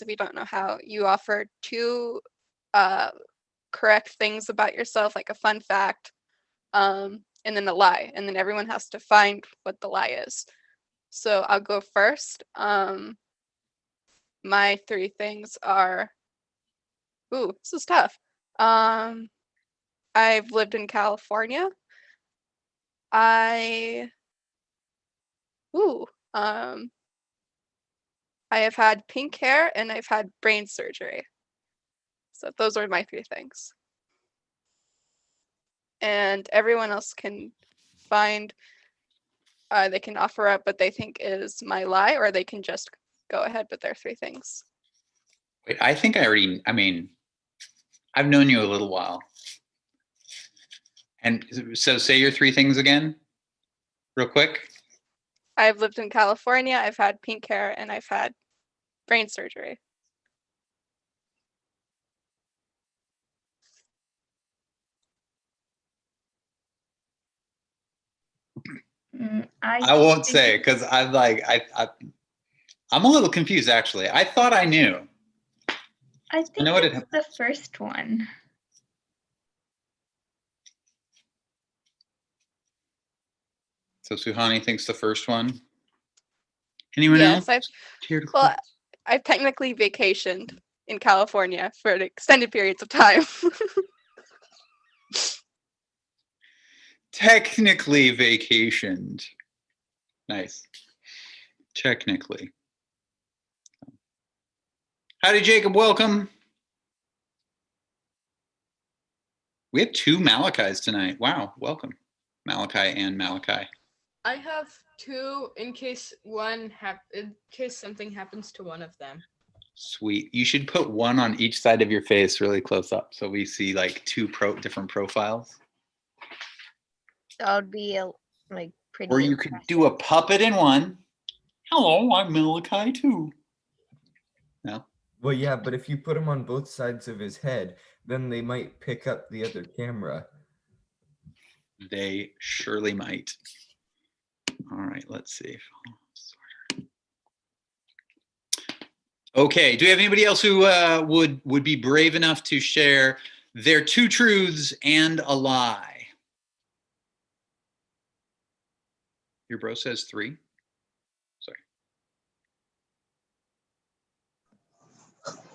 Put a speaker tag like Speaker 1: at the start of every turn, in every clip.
Speaker 1: if you don't know how, you offer two correct things about yourself, like a fun fact, and then a lie, and then everyone has to find what the lie is. So I'll go first. My three things are, ooh, this is tough. I've lived in California. I have had pink hair and I've had brain surgery. So those are my three things. And everyone else can find, they can offer up what they think is my lie, or they can just go ahead with their three things.
Speaker 2: Wait, I think I mean, I've known you a little while. And so say your three things again, real quick.
Speaker 1: I've lived in California, I've had pink hair, and I've had brain surgery.
Speaker 2: I won't say, because I'm like, I'm a little confused, actually. I thought I knew.
Speaker 3: I think it's the first one.
Speaker 2: So Suhani thinks the first one. Anyone else?
Speaker 1: I've technically vacationed in California for extended periods of time.
Speaker 2: Technically vacationed. Nice. Technically. Howdy, Jacob. Welcome. We have two Malachis tonight. Wow. Welcome. Malachi and Malachi.
Speaker 4: I have two in case something happens to one of them.
Speaker 2: Sweet. You should put one on each side of your face really close up so we see like two different profiles.
Speaker 5: That would be like pretty.
Speaker 2: Or you could do a puppet in one. Hello, I'm Malachi too. No?
Speaker 6: Well, yeah, but if you put him on both sides of his head, then they might pick up the other camera.
Speaker 2: They surely might. All right, let's see. Okay, do we have anybody else who would be brave enough to share their two truths and a lie? Your bro says three. Sorry.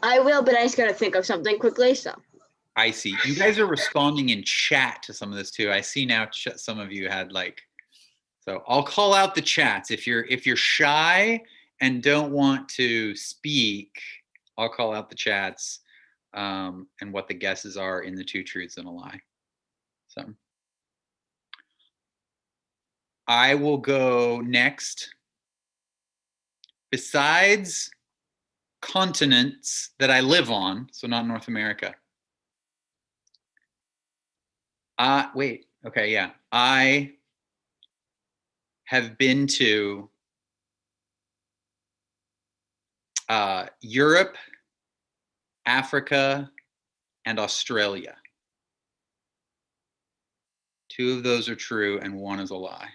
Speaker 7: I will, but I just gotta think of something quickly, so.
Speaker 2: I see. You guys are responding in chat to some of this too. I see now some of you had like, so I'll call out the chats. If you're shy and don't want to speak, I'll call out the chats and what the guesses are in the two truths and a lie. So I will go next. Besides continents that I live on, so not North America. Wait, okay, yeah. I have been to Europe, Africa, and Australia. Two of those are true and one is a lie.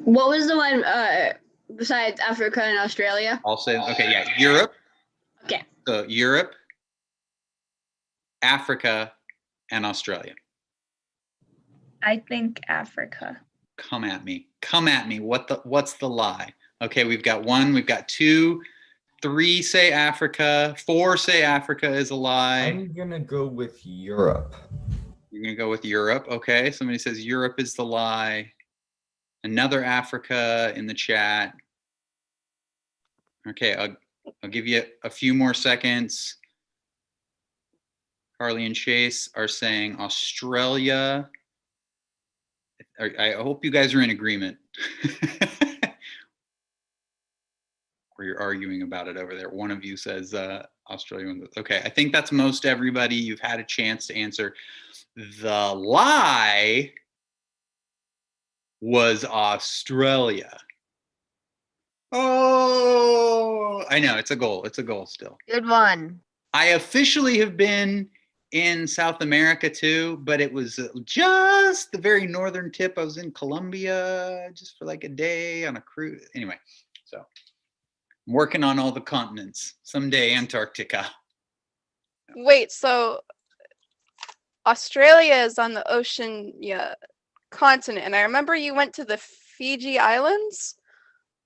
Speaker 7: What was the one besides Africa and Australia?
Speaker 2: I'll say, okay, yeah, Europe.
Speaker 7: Okay.
Speaker 2: So Europe, Africa, and Australia.
Speaker 3: I think Africa.
Speaker 2: Come at me. Come at me. What's the lie? Okay, we've got one, we've got two, three say Africa, four say Africa is a lie.
Speaker 6: I'm gonna go with Europe.
Speaker 2: You're gonna go with Europe. Okay, somebody says Europe is the lie. Another Africa in the chat. Okay, I'll give you a few more seconds. Carly and Chase are saying Australia. I hope you guys are in agreement. Or you're arguing about it over there. One of you says Australia. Okay, I think that's most everybody. You've had a chance to answer. The lie was Australia. Oh, I know, it's a goal. It's a goal still.
Speaker 5: Good one.
Speaker 2: I officially have been in South America too, but it was just the very northern tip. I was in Colombia just for like a day on a cruise. Anyway, So I'm working on all the continents. Someday Antarctica.
Speaker 1: Wait, so Australia is on the Oceania continent, and I remember you went to the Fiji Islands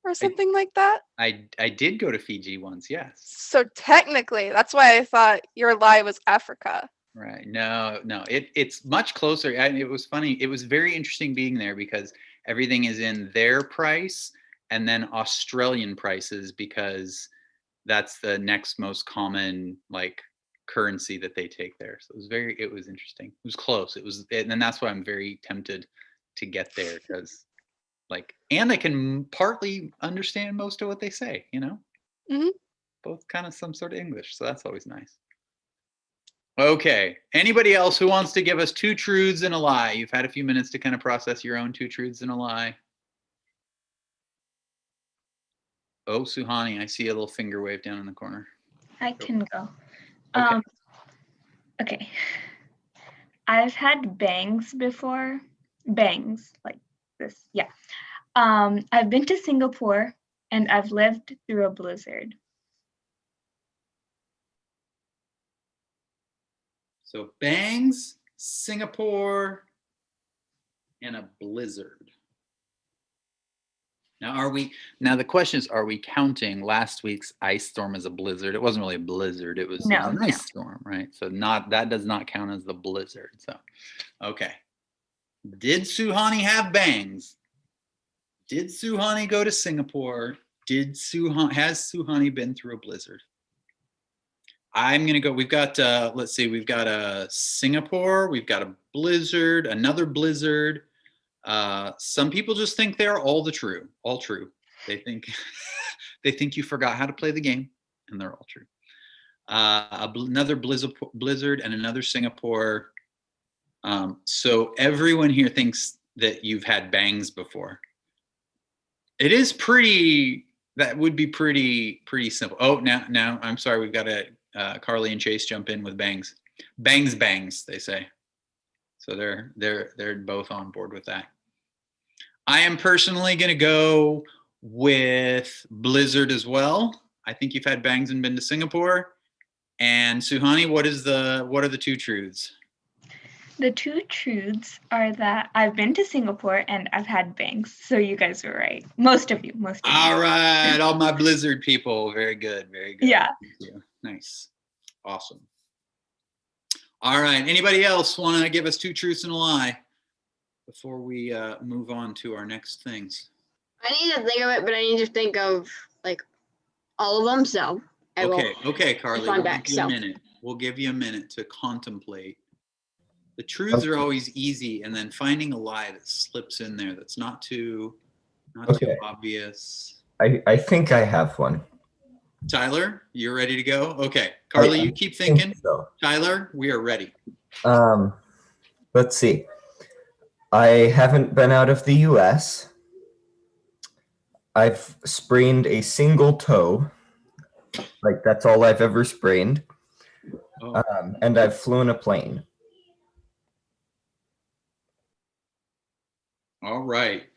Speaker 1: or something like that.
Speaker 2: I did go to Fiji once, yes.
Speaker 1: So technically, that's why I thought your lie was Africa.
Speaker 2: Right. No, it's much closer. It was funny. It was very interesting being there because everything is in their price and then Australian prices because that's the next most common like currency that they take there. So it was interesting. It was close. And that's why I'm very tempted to get there because and I can partly understand most of what they say,
Speaker 1: Mm-hmm.
Speaker 2: Both kind of some sort of English. So that's always nice. Okay. Anybody else who wants to give us 2 truths and a lie? You've had a few minutes to kind of process your own 2 truths and a lie. Oh, Suhani, I see a little finger wave down in the corner.
Speaker 3: I can go.
Speaker 2: Okay.
Speaker 3: Okay. I've had bangs before. Bangs like this. Yeah. I've been to Singapore and I've lived through a blizzard.
Speaker 2: So bangs, Singapore, and a blizzard. Now the question is, are we counting last week's ice storm as a blizzard? It wasn't really a blizzard, it was an ice storm, right? So that does not count as the blizzard. So okay. Did Suhani have bangs? Did Suhani go to Singapore? Has Suhani been through a blizzard? I'm gonna go. We've got let's see, we've got a Singapore, we've got a blizzard, another blizzard. Some people just think they're all true. They think they think you forgot how to play the game, and they're all true. Another blizzard and another Singapore. So everyone here thinks that you've had bangs before. It is pretty. That would be pretty simple. Oh, now I'm sorry. We've got Carly and Chase jump in with bangs. Bangs, they say. So they're both on board with that. I am personally going to go with blizzard as well. I think you've had bangs and been to Singapore. And Suhani, what are the 2 truths?
Speaker 3: The 2 truths are that I've been to Singapore and I've had bangs. So you guys were right. Most of you.
Speaker 2: All right, all my blizzard people. Very good.
Speaker 3: Yeah.
Speaker 2: Thank you. Nice. Awesome. All right. Anybody else want to give us 2 truths and a lie before we move on to our next things?
Speaker 7: I need to think of it, but I need to think of like all of them. So
Speaker 2: Okay, Carly. We'll give you a minute to contemplate. The truths are always easy, and then finding a lie that slips in there that's not too obvious.
Speaker 6: I think I have one.
Speaker 2: Tyler, you're ready to go? Okay. Carly, you keep thinking.
Speaker 6: So.
Speaker 2: Tyler, we are ready.
Speaker 6: Let's see. I haven't been out of the US. I've sprained a single toe. Like, that's all I've ever sprained.
Speaker 2: Oh.
Speaker 6: And I've flown a plane.
Speaker 2: All right.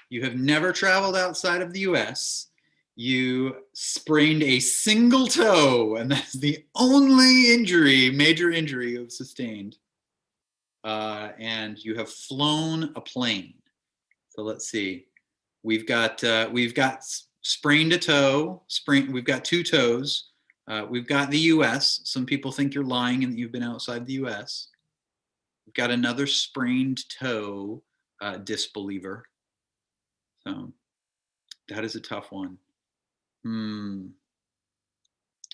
Speaker 2: You have never traveled outside of the US. You sprained a single toe, and that's the only major injury you've sustained. And you have flown a plane. So let's see. We've got sprained a toe. We've got 2 toes. We've got the US. Some people think you're lying and that you've been outside the US. We've got another sprained toe, disbeliever. So that is a tough one.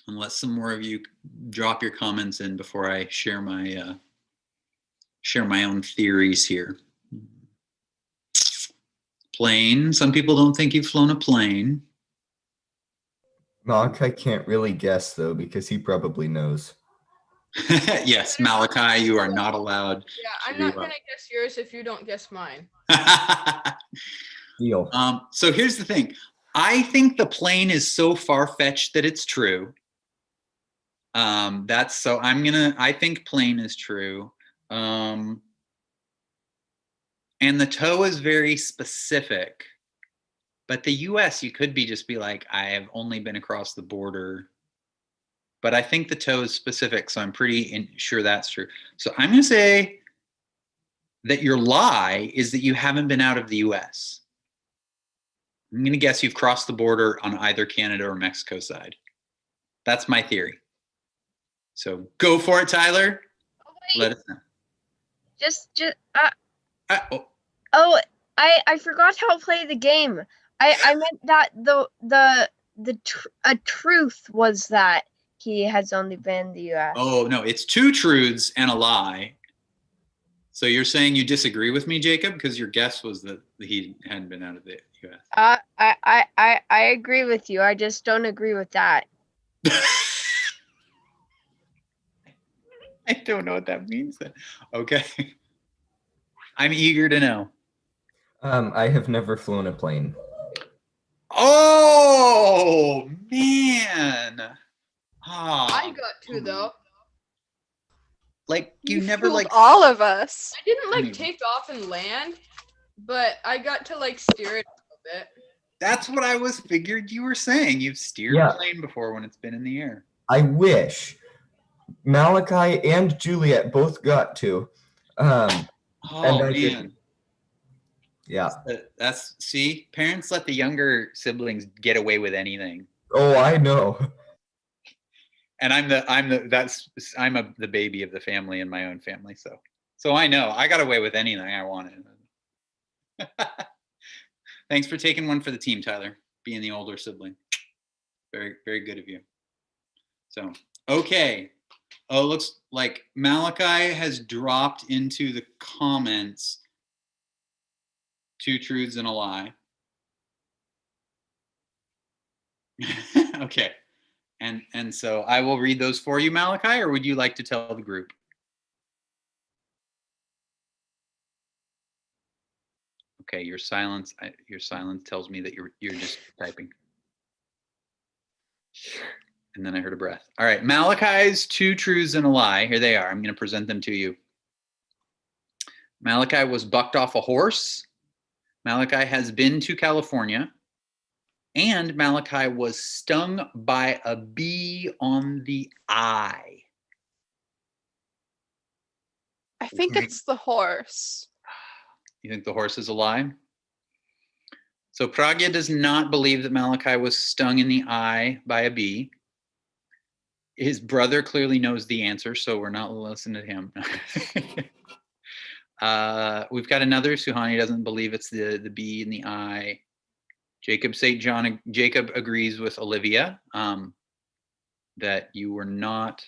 Speaker 2: Unless some more of you drop your comments in before I share my own theories here. Plane. Some people don't think you've flown a plane.
Speaker 6: Malachi can't really guess though, because he probably knows.
Speaker 2: Yes, Malachi, you are not allowed.
Speaker 4: Yeah, I'm not gonna guess yours if you don't guess mine.
Speaker 6: Deal.
Speaker 2: So here's the thing. I think the plane is so far-fetched that it's true. I think plane is true. And the toe is very specific. But the US, you could just be like, I have only been across the border. But I think the toe is specific, so I'm pretty sure that's true. So I'm going to say that your lie is that you haven't been out of the US. I'm going to guess you've crossed the border on either Canada or Mexico side. That's my theory. So go for it, Tyler.
Speaker 5: Oh, wait.
Speaker 2: Let us know.
Speaker 5: Just
Speaker 2: Oh,
Speaker 5: oh, I forgot how to play the game. I meant that a truth was that he has only been in the US.
Speaker 2: oh, no, it's 2 truths and a lie. So you're saying you disagree with me, Jacob, because your guess was that he hadn't been out of the US.
Speaker 5: I agree with you. I just don't agree with that.
Speaker 2: I don't know what that means then. Okay. I'm eager to know.
Speaker 6: I have never flown a plane.
Speaker 2: Oh, man. Ah,
Speaker 4: I got 2 though.
Speaker 2: like you never
Speaker 1: fooled
Speaker 2: like
Speaker 1: all of us.
Speaker 4: I didn't like
Speaker 2: Hmm.
Speaker 4: take off and land, but I got to like steer it a little bit.
Speaker 2: That's what I was figured you were saying. You've steered
Speaker 6: Yeah.
Speaker 2: a plane before when it's been in the air.
Speaker 6: I wish. Malachi and Juliet both got to.
Speaker 2: Oh,
Speaker 6: And I
Speaker 2: man.
Speaker 6: didn't. Yeah.
Speaker 2: That's see, parents let the younger siblings get away with anything.
Speaker 6: Oh, I know.
Speaker 2: And I'm the baby of the family in my own family, so I know I got away with anything I wanted. Thanks for taking one for the team, Tyler, being the older sibling. Very, very good of you. So, okay. Oh, looks like Malachi has dropped into the comments 2 truths and a lie. Okay. And so I will read those for you, Malachi, or would you like to tell the group? Okay, your silence tells me that you're just typing. And then I heard a breath. All right, Malachi's 2 truths and a lie. Here they are. I'm going to present them to you. Malachi was bucked off a horse. Malachi has been to California. And Malachi was stung by a bee on the eye.
Speaker 1: I think it's the horse.
Speaker 2: You think the horse is a lie? So Pragya does not believe that Malachi was stung in the eye by a bee. His brother clearly knows the answer, so we're not listening to him. We've got another. Suhani doesn't believe it's the bee in the eye. Jacob agrees with Olivia that you were not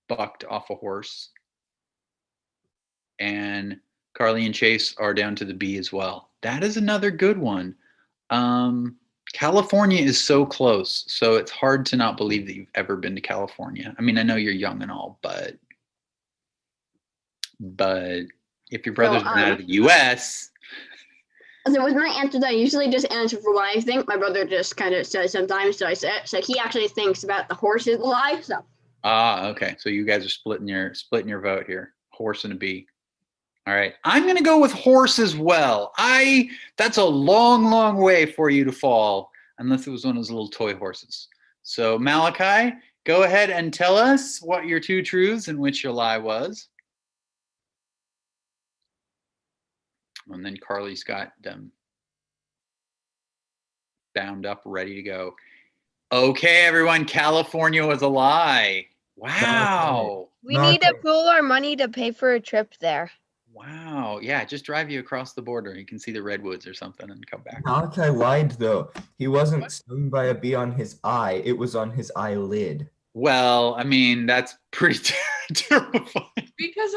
Speaker 2: bucked off a horse. And Carly and Chase are down to the bee as well. That is another good one. California is so close, so it's hard to not believe that you've ever been to California. I mean, I know you're young and all, but if your brother's been out of the US.
Speaker 7: So with my answer, I usually just answer for what I think. My brother just kind of says sometimes, so I said. So he actually thinks about the horse is a lie. So.
Speaker 2: Okay. So you guys are splitting your vote here. Horse and a bee. All right. I'm going to go with horse as well. That's a long, long way for you to fall, unless it was one of those little toy horses. So Malachi, go ahead and tell us what your 2 truths and which your lie was. And then Carly's got them bound up, ready to go. Okay, everyone, California was a lie. Wow.
Speaker 5: We need to pool our money to pay for a trip there.
Speaker 2: Wow. Yeah, just drive you across the border. You can see the redwoods or something and come back.
Speaker 6: Malachi lied, though. He wasn't stung by a bee on his eye. It was on his eyelid.
Speaker 2: Well, I mean, that's pretty terrifying.
Speaker 4: Because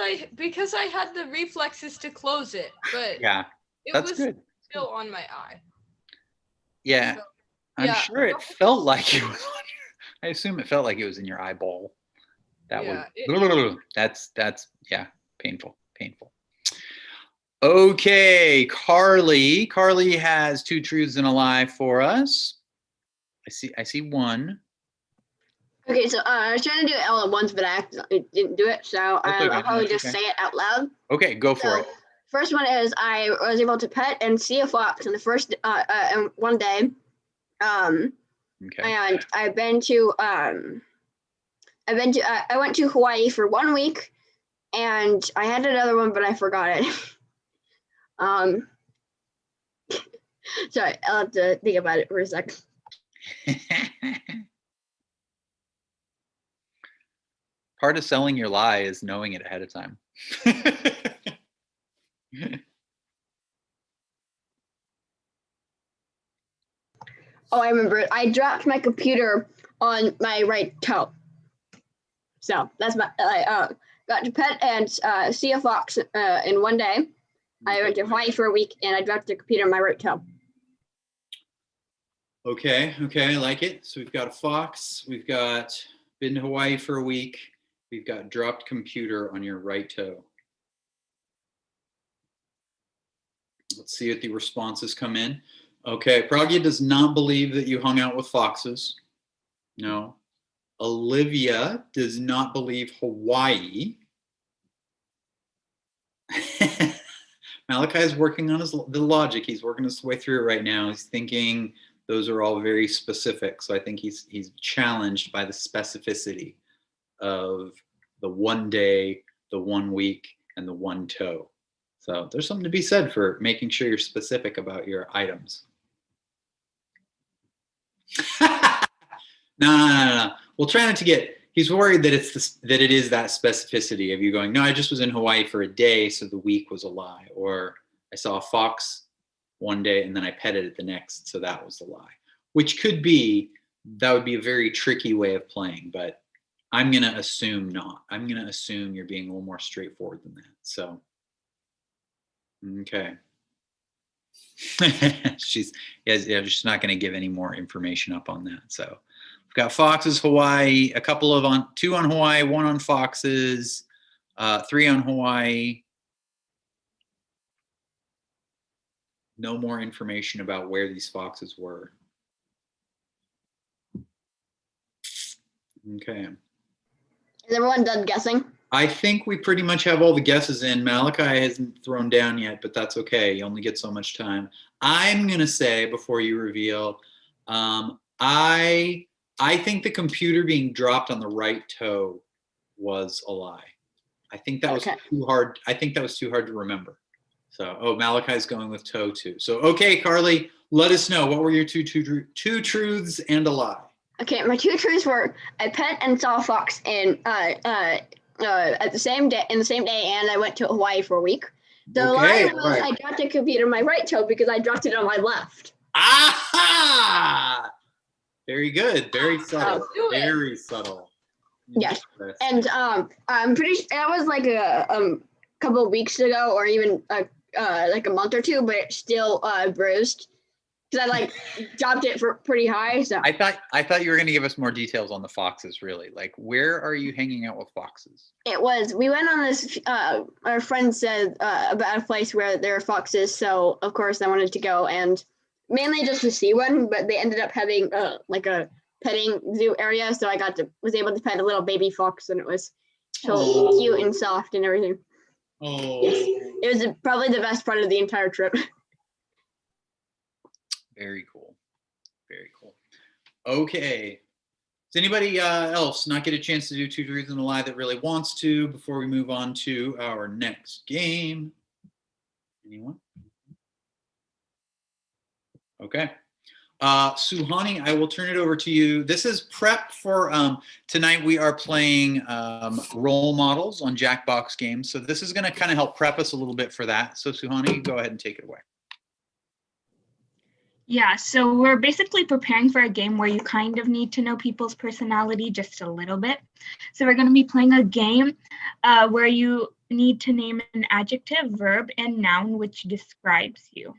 Speaker 4: I had the reflexes to close it, but
Speaker 2: Yeah, that's good.
Speaker 4: Still on my eye.
Speaker 2: Yeah,
Speaker 4: So,
Speaker 2: I'm sure it felt like it was on your, I assume it felt like it was in your eyeball. That was, that's painful. Okay, Carly. Carly has 2 truths and a lie for us. I see one.
Speaker 7: Okay, so I was trying to do it all at once, but I accidentally didn't do it. So I'll probably just say it out loud.
Speaker 2: Okay, go for it.
Speaker 7: First one is I was able to pet and see a fox in the first in one day.
Speaker 2: Okay.
Speaker 7: And I went to Hawaii for 1 week, and I had another one, but I forgot it. Sorry, I'll have to think about it for a second.
Speaker 2: Part of selling your lie is knowing it ahead of time.
Speaker 7: Oh, I remember it. I dropped my computer on my right toe. So that's I got to pet and see a fox in 1 day. I went to Hawaii for a week, and I dropped the computer on my right toe.
Speaker 2: Okay, I like it. So we've got a fox. We've got been to Hawaii for a week. We've got dropped computer on your right toe. Let's see if the responses come in. Okay, Pragya does not believe that you hung out with foxes. No. Olivia does not believe Hawaii. Malachi is working on the logic. He's working his way through it right now. He's thinking those are all very specific. So I think he's challenged by the specificity of the 1 day, the 1 week, and the 1 toe. So there's something to be said for making sure you're specific about your items. No. We'll try not to get. He's worried that that it is that specificity of you going, no, I just was in Hawaii for a day, so the week was a lie. Or I saw a fox 1 day and then I petted it the next, so that was the lie. Which could be, that would be a very tricky way of playing, but I'm going to assume not. I'm going to assume you're being a little more straightforward than that. So, okay. She's just not going to give any more information up on that. So we've got foxes, Hawaii, a couple of two on Hawaii, 1 on foxes, 3 on Hawaii. No more information about where these foxes were. Okay.
Speaker 7: Is everyone done guessing?
Speaker 2: I think we pretty much have all the guesses in. Malachi hasn't thrown down yet, but that's okay. You only get so much time. I'm going to say, before you reveal, I think the computer being dropped on the right toe was a lie. I think that was too hard. I think that was too hard to remember. So, Malachi's going with toe too. So, okay, Carly, let us know. What were your two truths and a lie?
Speaker 7: Okay, my 2 truths were I pet and saw a fox at the same day, and I went to Hawaii for a week. The lie was right. I dropped the computer on my right toe because I dropped it on my left.
Speaker 2: Aha! Very good. Very subtle. Very subtle.
Speaker 7: Yes. And I'm pretty sure that was like a couple of weeks ago, or even like a month or two, but it's still bruised. Because I dropped it for pretty high. So
Speaker 2: I thought you were going to give us more details on the foxes. Really, like where are you hanging out with foxes?
Speaker 7: We went on this. Our friend said about a place where there are foxes, so of course I wanted to go, and mainly just to see one. But they ended up having like a petting zoo area, so I was able to pet a little baby fox, and it was so cute and soft and everything.
Speaker 2: Oh,
Speaker 7: yes, it was probably the best part of the entire trip.
Speaker 2: Very cool. Very cool. Okay. Does anybody else not get a chance to do 2 truths and a lie that really wants to before we move on to our next game? Anyone? Okay. Suhani, I will turn it over to you. This is prep for tonight. We are playing role models on Jackbox games. So this is going to kind of help prep us a little bit for that. So Suhani, go ahead and take it away.
Speaker 3: Yeah, so we're basically preparing for a game where you kind of need to know people's personality just a little bit. So we're going to be playing a game where you need to name an adjective, verb, and noun which describes you.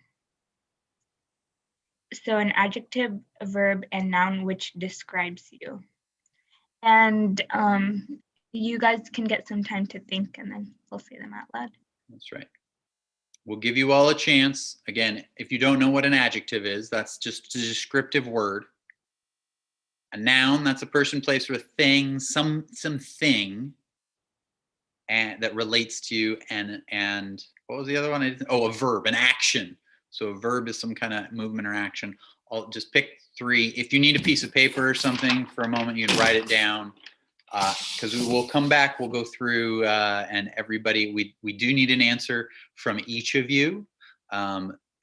Speaker 3: So an adjective, a verb, and noun which describes you. And you guys can get some time to think, and then we'll say them out loud.
Speaker 2: That's right. We'll give you all a chance. Again, if you don't know what an adjective is, that's just a descriptive word. A noun, that's a person, place, or a thing, some thing. and that relates to you, and what was the other one? Oh, a verb, an action. So a verb is some kind of movement or action. I'll just pick 3. If you need a piece of paper or something for a moment, you can write it down, because we will come back. We'll go through, and everybody, we do need an answer from each of you.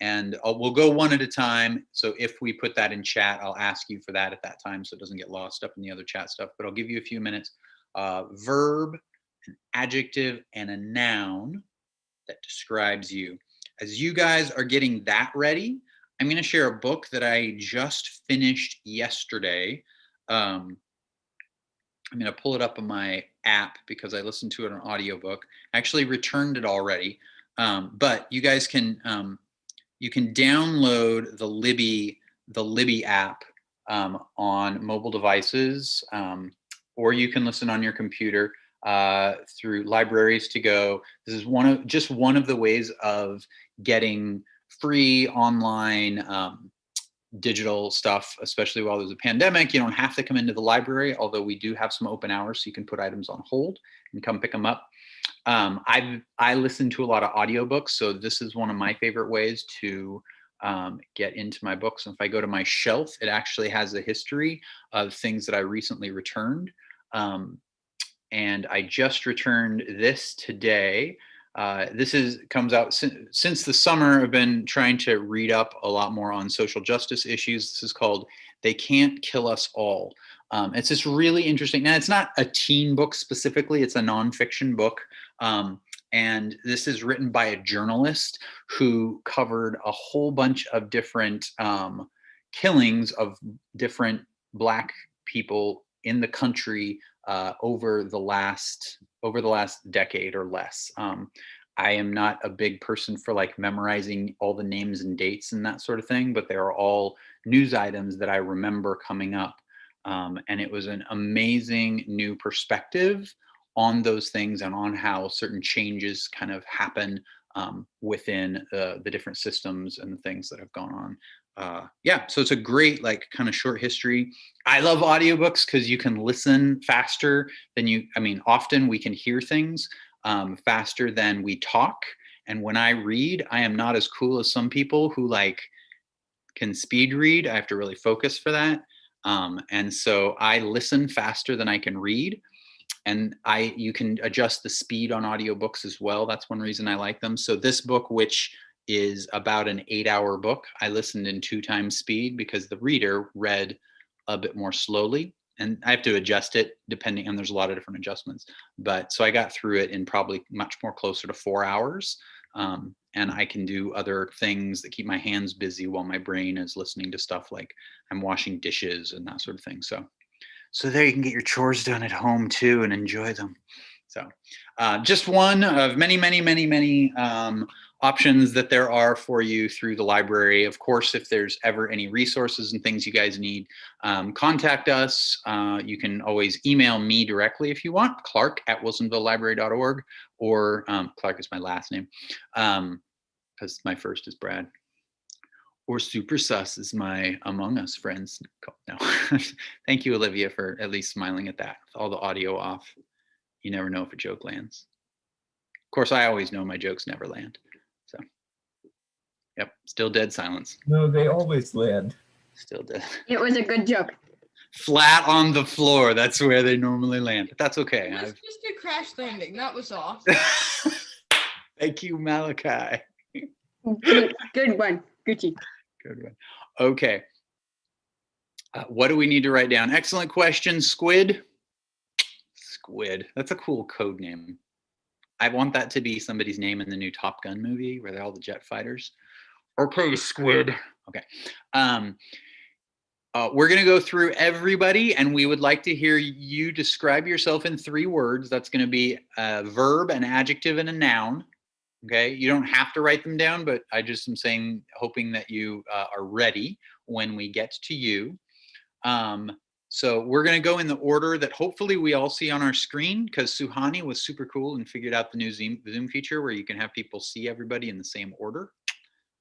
Speaker 2: And we'll go one at a time. So if we put that in chat, I'll ask you for that at that time so it doesn't get lost up in the other chat stuff. But I'll give you a few minutes. Verb, an adjective, and a noun that describes you. As you guys are getting that ready, I'm going to share a book that I just finished yesterday. I'm going to pull it up on my app because I listened to it on audiobook. I actually returned it already. But you guys can you can download the Libby app on mobile devices, or you can listen on your computer through Libraries to Go. This is just one of the ways of getting free online digital stuff, especially while there's a pandemic. You don't have to come into the library, although we do have some open hours, so you can put items on hold and come pick them up. I listen to a lot of audiobooks, so this is one of my favorite ways to get into my books. And if I go to my shelf, it actually has a history of things that I recently returned. And I just returned this today. This comes out since the summer. I've been trying to read up a lot more on social justice issues. This is called "They Can't Kill Us All." It's just really interesting. Now, it's not a teen book specifically. It's a nonfiction book. And this is written by a journalist who covered a whole bunch of different killings of different Black people in the country over the last decade or less. I am not a big person for like memorizing all the names and dates and that sort of thing, but they are all news items that I remember coming up. And it was an amazing new perspective on those things and on how certain changes kind of happen within the different systems and the things that have gone on. Yeah, so it's a great like kind of short history. I love audiobooks because you can listen faster than often we can hear things faster than we talk. And when I read, I am not as cool as some people who like can speed read. I have to really focus for that. And so I listen faster than I can read. And you can adjust the speed on audiobooks as well. That's one reason I like them. So this book, which is about an 8-hour book, I listened in 2 times speed because the reader read a bit more slowly. And I have to adjust it depending, and there's a lot of different adjustments. But so I got through it in probably much more closer to 4 hours. And I can do other things that keep my hands busy while my brain is listening to stuff like I'm washing dishes and that sort of thing. So there you can get your chores done at home too and enjoy them. So just one of many, many, many, many options that there are for you through the library. Of course, if there's ever any resources and things you guys need, contact us. You can always email me directly if you want, clark@wilsonvillelibrary.org, or Clark is my last name because my first is Brad. Or Super Sus is my Among Us friends. No, thank you, Olivia, for at least smiling at that. With all the audio off, you never know if a joke lands. Of course, I always know my jokes never land. So, yep, still dead silence.
Speaker 6: No, they always land.
Speaker 2: Still dead.
Speaker 7: It was a good joke.
Speaker 2: Flat on the floor. That's where they normally land. But that's okay.
Speaker 4: It was just a crash landing. That was all.
Speaker 2: Thank you, Malachi.
Speaker 7: Good one. Gucci.
Speaker 2: Good one. Okay. What do we need to write down? Excellent question, Squid. Squid. That's a cool code name. I want that to be somebody's name in the new Top Gun movie where they're all the jet fighters. Okay, Squid. Okay. We're going to go through everybody, and we would like to hear you describe yourself in 3 words. That's going to be a verb, an adjective, and a noun. Okay, you don't have to write them down, but I just am saying, hoping that you are ready when we get to you. So we're going to go in the order that hopefully we all see on our screen, because Suhani was super cool and figured out the new Zoom feature where you can have people see everybody in the same order.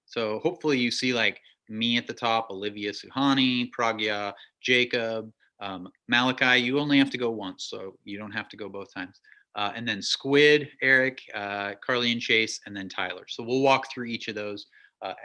Speaker 2: So hopefully you see like me at the top, Olivia, Suhani, Pragya, Jacob, Malachi. You only have to go once, so you don't have to go both times. and then Squid, Eric, Carly and Chase, and then Tyler. So we'll walk through each of those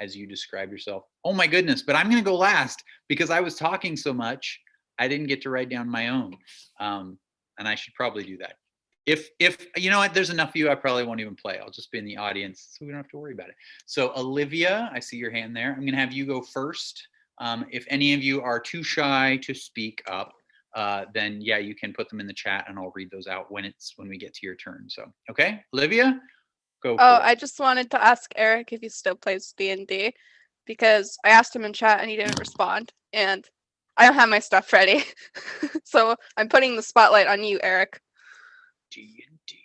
Speaker 2: as you describe yourself. Oh my goodness, but I'm going to go last because I was talking so much. I didn't get to write down my own. And I should probably do that. If you know what, there's enough of you, I probably won't even play. I'll just be in the audience so we don't have to worry about it. So Olivia, I see your hand there. I'm going to have you go first. If any of you are too shy to speak up, then yeah, you can put them in the chat and I'll read those out when we get to your turn. So, okay, Olivia, go for it.
Speaker 1: I just wanted to ask Eric if he still plays D&D because I asked him in chat and he didn't respond and I don't have my stuff ready. So I'm putting the spotlight on you, Eric.
Speaker 2: D&D.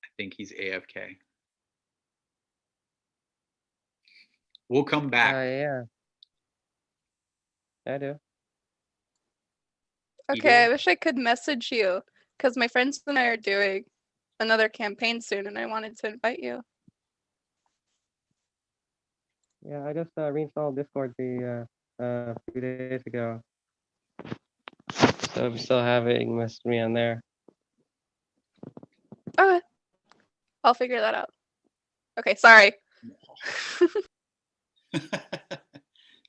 Speaker 2: I think he's AFK. We'll come back.
Speaker 8: Yeah. I do.
Speaker 1: Okay, I wish I could message you because my friends and I are doing another campaign soon and I wanted to invite you.
Speaker 8: Yeah, I just reinstalled Discord a few days ago. So if you still have it, you can message me on there.
Speaker 1: Okay. I'll figure that out. Okay, sorry.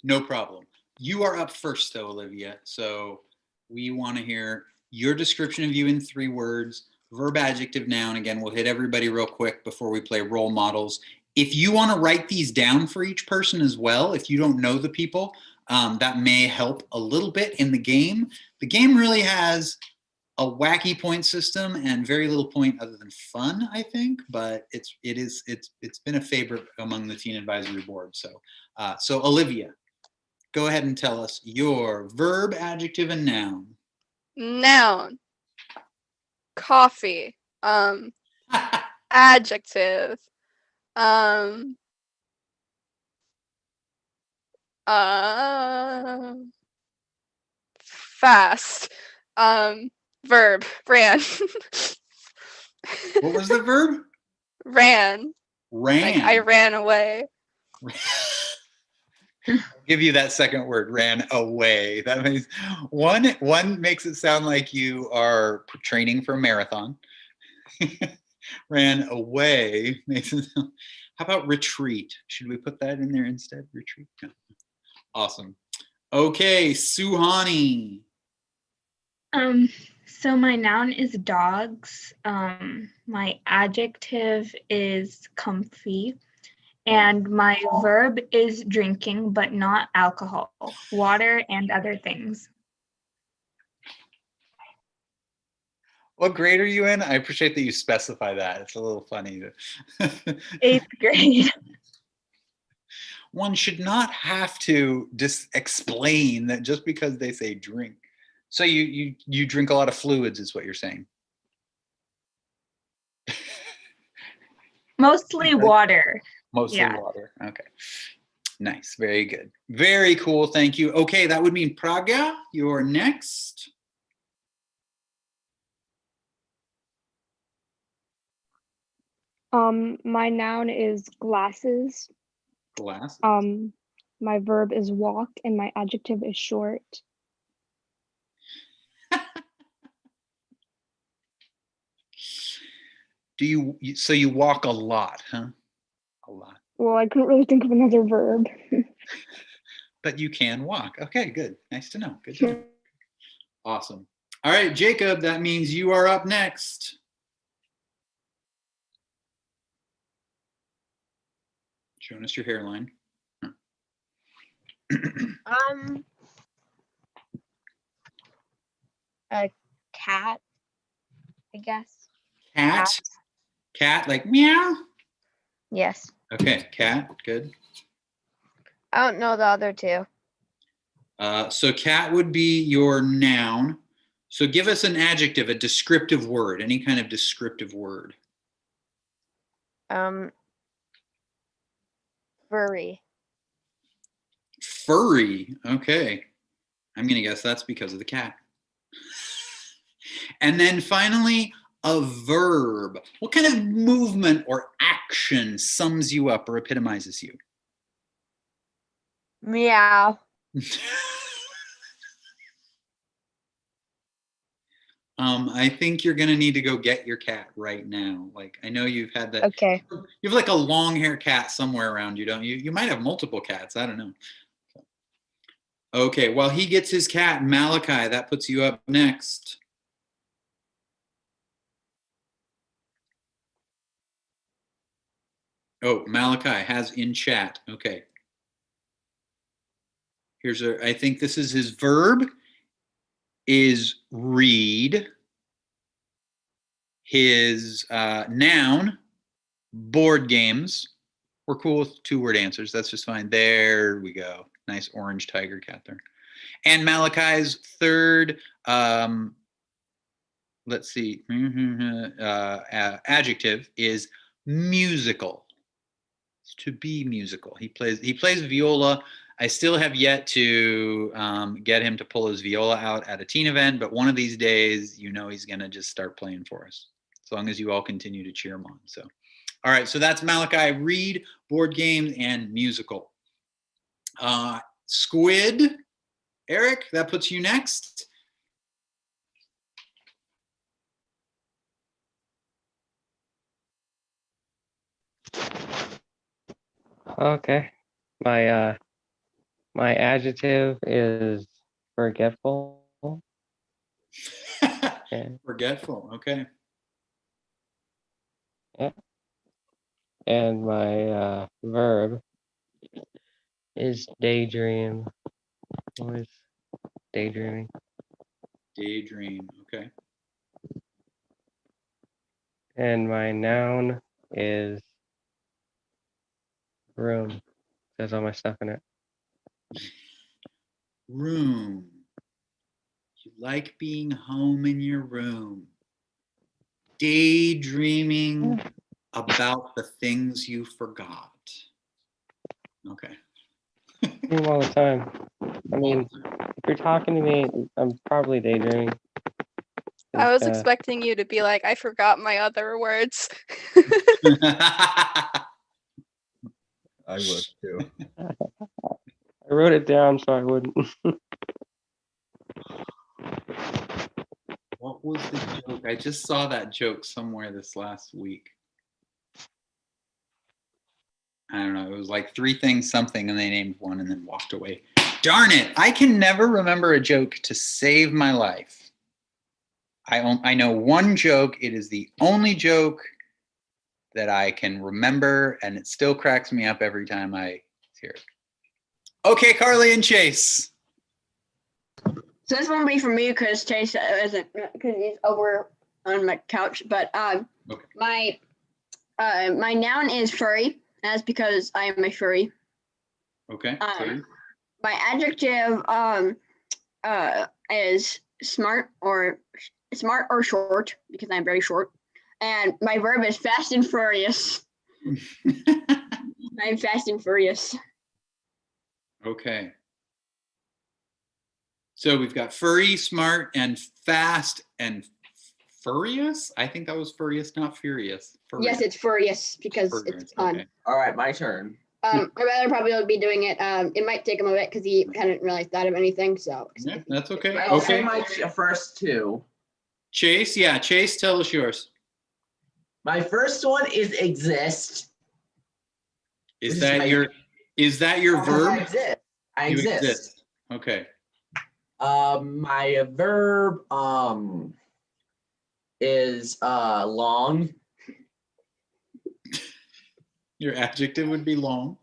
Speaker 2: No problem. You are up first though, Olivia. So we want to hear your description of you in 3 words, verb, adjective, noun. Again, we'll hit everybody real quick before we play role models. If you want to write these down for each person as well, if you don't know the people, that may help a little bit in the game. The game really has a wacky point system and very little point other than fun, I think, but it's been a favorite among the Teen Advisory Board. So Olivia, go ahead and tell us your verb, adjective, and noun.
Speaker 1: Noun. Coffee. Adjective. Fast. Verb. Ran.
Speaker 2: What was the verb?
Speaker 1: Ran.
Speaker 2: Ran.
Speaker 1: Like I ran away.
Speaker 2: I'll give you that second word, ran away. That means one makes it sound like you are training for a marathon. Ran away makes it sound. How about retreat? Should we put that in there instead? Retreat? No. Awesome. Okay, Suhani.
Speaker 3: So my noun is dogs. My adjective is comfy. And my verb is drinking, but not alcohol, water and other things.
Speaker 2: What grade are you in? I appreciate that you specify that. It's a little funny.
Speaker 3: 8th grade.
Speaker 2: One should not have to explain that just because they say drink. So you drink a lot of fluids is what you're saying.
Speaker 3: Mostly water.
Speaker 2: Mostly water. Okay. Nice. Very good. Very cool. Thank you. Okay, that would mean Praga. You're next.
Speaker 9: My noun is glasses.
Speaker 2: Glasses.
Speaker 9: My verb is walk and my adjective is short.
Speaker 2: So you walk a lot, huh? A lot.
Speaker 9: Well, I couldn't really think of another verb.
Speaker 2: But you can walk. Okay, good. Nice to know. Good to know. Awesome. All right, Jacob, that means you are up next. Showing us your hairline.
Speaker 5: A cat, I guess.
Speaker 2: Cat, like meow?
Speaker 5: Yes.
Speaker 2: Okay, cat, good.
Speaker 5: I don't know the other two.
Speaker 2: So cat would be your noun. So give us an adjective, a descriptive word, any kind of descriptive word.
Speaker 5: Furry.
Speaker 2: Furry, okay. I'm gonna guess that's because of the cat. And then finally, a verb. What kind of movement or action sums you up or epitomizes you?
Speaker 5: Meow.
Speaker 2: I think you're gonna need to go get your cat right now. Like, I know you've had that.
Speaker 5: Okay.
Speaker 2: You have like a long hair cat somewhere around you, don't you? You might have multiple cats. I don't know. Okay, while he gets his cat, Malachi, that puts you up next. Oh, Malachi has in chat. Okay. I think this is his verb is read. His noun, board games. We're cool with 2-word answers. That's just fine. There we go. Nice orange tiger cat there. And Malachi's third, let's see, adjective is musical. It's to be musical. He plays viola. I still have yet to get him to pull his viola out at a teen event, but one of these days, he's gonna just start playing for us, as long as you all continue to cheer him on. So, all right, so that's Malachi. Read, board games, and musical. Squid, Eric, that puts you next.
Speaker 8: Okay. My adjective is forgetful. And,
Speaker 2: Forgetful. Okay.
Speaker 8: yeah. And my verb is daydream. Always daydreaming.
Speaker 2: Daydream. Okay.
Speaker 8: And my noun is room. There's all my stuff in it.
Speaker 2: Room. You like being home in your room. Daydreaming about the things you forgot. Okay.
Speaker 8: Dream all the time. I mean, if you're talking to me, I'm probably daydreaming.
Speaker 1: I was
Speaker 8: Uh,
Speaker 1: expecting you to be like, I forgot my other words.
Speaker 6: I was too.
Speaker 8: I wrote it down so I wouldn't.
Speaker 2: What was the joke? I just saw that joke somewhere this last week. I don't know. It was like 3 things something, and they named one and then walked away. Darn it. I can never remember a joke to save my life. I know one joke. It is the only joke that I can remember, and it still cracks me up every time I hear it. Okay, Carly and Chase.
Speaker 7: So this won't be for me because Chase isn't, because he's over on my couch. But
Speaker 2: Okay.
Speaker 7: my noun is furry. That's because I am a furry.
Speaker 2: Okay.
Speaker 7: My adjective is smart or short because I'm very short. And my verb is fast and furious. I'm fast and furious.
Speaker 2: Okay. So we've got furry, smart, and fast and furious. I think that was furious, not furious. Furious.
Speaker 7: Yes, it's furious because it's fun.
Speaker 2: Okay.
Speaker 10: All right, my turn.
Speaker 7: My brother probably will be doing it. It might take him a bit because he hadn't really thought of anything. So
Speaker 2: Yeah, that's okay.
Speaker 10: I'll say my first 2.
Speaker 2: Chase, yeah, Chase, tell us yours.
Speaker 10: My first one is exist.
Speaker 2: Is that your verb?
Speaker 10: I exist. I
Speaker 2: You
Speaker 10: exist.
Speaker 2: Okay.
Speaker 10: My verb is long.
Speaker 2: Your adjective would be long.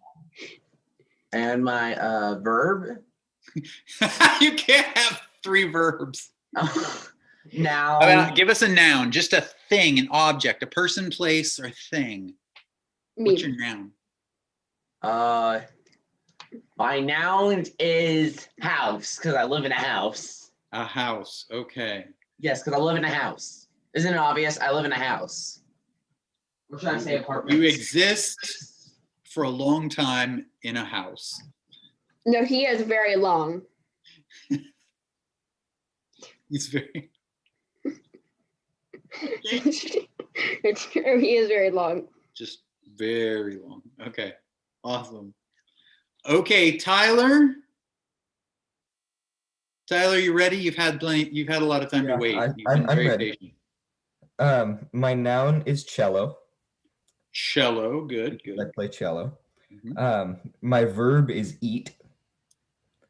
Speaker 10: And my verb.
Speaker 2: You can't have 3 verbs.
Speaker 10: Noun.
Speaker 2: Give us a noun, just a thing, an object, a person, place, or thing.
Speaker 7: Me.
Speaker 2: What's your noun?
Speaker 10: My noun is house because I live in a house.
Speaker 2: A house. Okay.
Speaker 10: Yes, because I live in a house. Isn't it obvious? I live in a house. Or should I say apartment?
Speaker 2: You exist for a long time in a house.
Speaker 7: No, he is very long.
Speaker 2: He's very.
Speaker 7: It's true. He is very long.
Speaker 2: Just very long. Okay. Awesome. Okay, Tyler. Tyler, you ready? You've had a lot of time to wait. You've been
Speaker 6: I'm
Speaker 2: very
Speaker 6: ready.
Speaker 2: patient.
Speaker 6: My noun is cello.
Speaker 2: Cello, good.
Speaker 6: I play cello.
Speaker 2: Mhm.
Speaker 6: My verb is eat.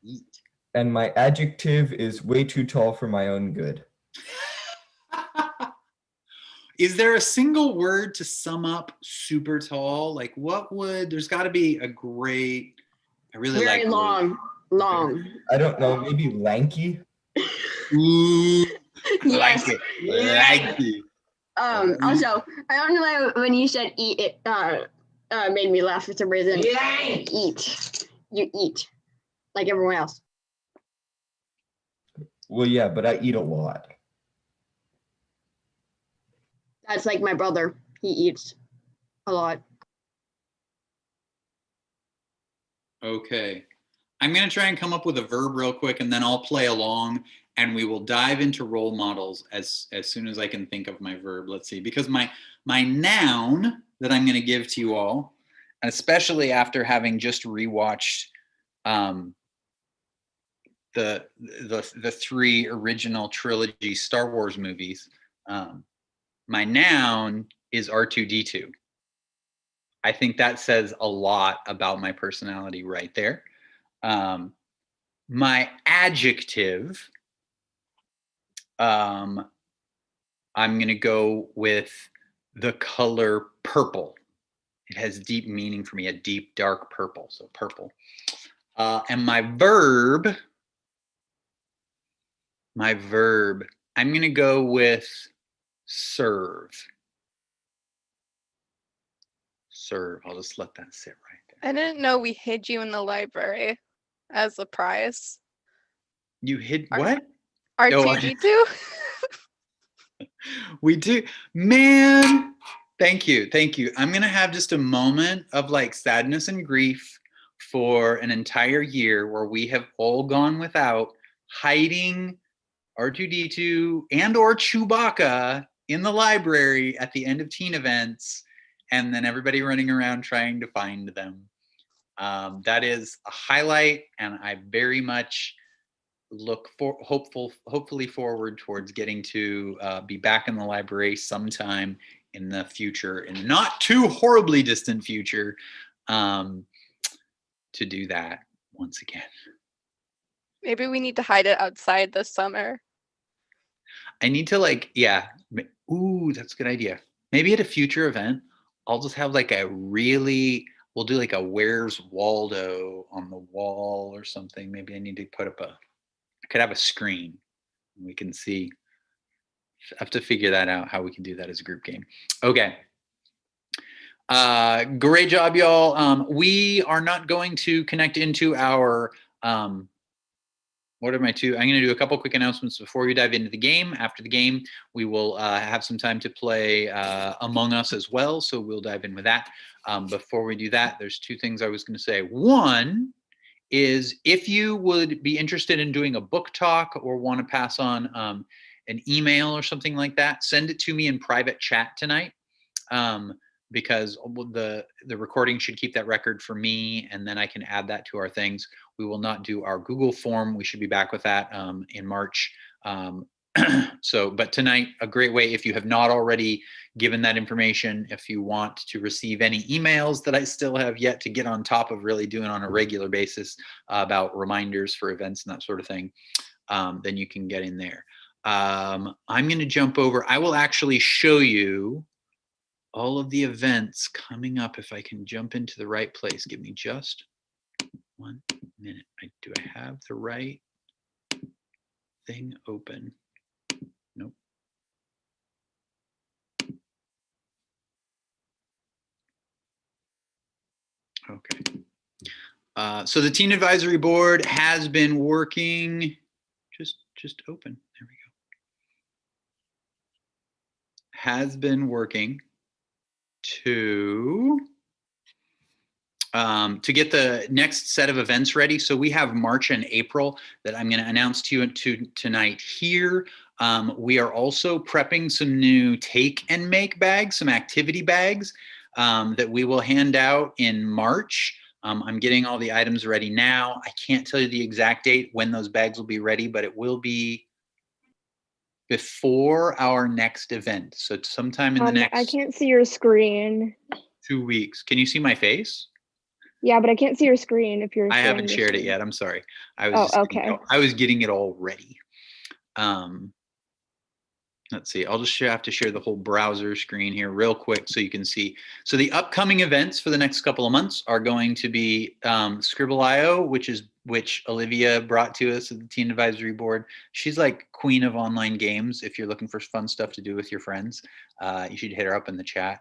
Speaker 2: Eat.
Speaker 6: And my adjective is way too tall for my own good.
Speaker 2: Is there a single word to sum up super tall? Like there's got to be a great, I really
Speaker 7: Very
Speaker 2: like
Speaker 7: long. Long.
Speaker 6: I don't know, maybe lanky?
Speaker 2: Ooh,
Speaker 7: Yes.
Speaker 2: like it. Like it.
Speaker 7: Also, I don't know why when you said eat, it made me laugh for some reason. Eat. You eat. Like everyone else.
Speaker 6: Well, yeah, but I eat a lot.
Speaker 7: That's like my brother. He eats a lot.
Speaker 2: Okay. I'm going to try and come up with a verb real quick, and then I'll play along, and we will dive into role models as soon as I can think of my verb. Let's see, because my noun that I'm going to give to you all, especially after having just rewatched the 3 original trilogy Star Wars movies, my noun is R2D2. I think that says a lot about my personality right there. My adjective, I'm going to go with the color purple. It has deep meaning for me, a deep, dark purple, so purple. And my verb, I'm going to go with serve. Serve. I'll just let that sit right there.
Speaker 1: I didn't know we hid you in the library as a prize.
Speaker 2: You hid what?
Speaker 1: R2D2?
Speaker 2: We do. Man, thank you. I'm going to have just a moment of like sadness and grief for an entire year where we have all gone without hiding R2D2 and or Chewbacca in the library at the end of teen events, and then everybody running around trying to find them. That is a highlight, and I very much hopefully forward towards getting to be back in the library sometime in the future, in the not too horribly distant future, to do that once again.
Speaker 1: Maybe we need to hide it outside this summer.
Speaker 2: I need to ooh, that's a good idea. Maybe at a future event, I'll just have like we'll do like a Where's Waldo on the wall or something. Maybe I need to put up I could have a screen. We can see. I have to figure that out, how we can do that as a group game. Okay. Great job, y'all. We are not going to connect into our, what are my two? I'm going to do a couple quick announcements before we dive into the game. After the game, we will have some time to play Among Us as well, so we'll dive in with that. Before we do that, there's 2 things I was going to say. One is if you would be interested in doing a book talk or want to pass on an email or something like that, send it to me in private chat tonight, because the recording should keep that record for me, and then I can add that to our things. We will not do our Google form. We should be back with that in March. But tonight, a great way, if you have not already given that information, if you want to receive any emails that I still have yet to get on top of really doing on a regular basis about reminders for events and that sort of thing, then you can get in there. I'm going to jump over. I will actually show you all of the events coming up if I can jump into the right place. Give me just 1 minute. Do I have the right thing open? Nope. Okay. So the Teen Advisory Board has been working, just open, there we go. Has been working to get the next set of events ready. So we have March and April that I'm going to announce to you tonight here. We are also prepping some new take and make bags, some activity bags that we will hand out in March. I'm getting all the items ready now. I can't tell you the exact date when those bags will be ready, but it will be before our next event. So sometime in the next
Speaker 9: I can't see your screen.
Speaker 2: 2 weeks. Can you see my face?
Speaker 9: Yeah, but I can't see your screen if you're
Speaker 2: I
Speaker 9: sharing
Speaker 2: haven't
Speaker 9: your
Speaker 2: shared it
Speaker 9: screen.
Speaker 2: yet. I'm sorry. I was
Speaker 9: Oh,
Speaker 2: just
Speaker 9: okay.
Speaker 2: I was getting it all ready. Let's see. I'll just have to share the whole browser screen here real quick so you can see. So the upcoming events for the next couple of months are going to be Scribble.io, which Olivia brought to us at the Teen Advisory Board. She's like queen of online games. If you're looking for fun stuff to do with your friends, you should hit her up in the chat.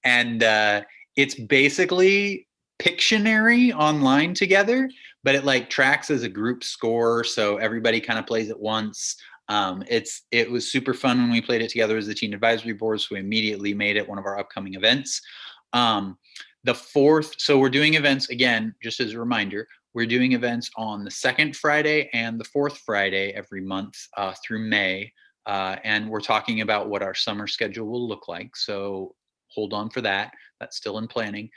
Speaker 2: And it's basically Pictionary online together, but it like tracks as a group score, so everybody kind of plays at once. It was super fun when we played it together as the Teen Advisory Board, so we immediately made it one of our upcoming events. The fourth, so we're doing events again, just as a reminder, we're doing events on the second Friday and the fourth Friday every month through May. And we're talking about what our summer schedule will look like. So hold on for that. That's still in planning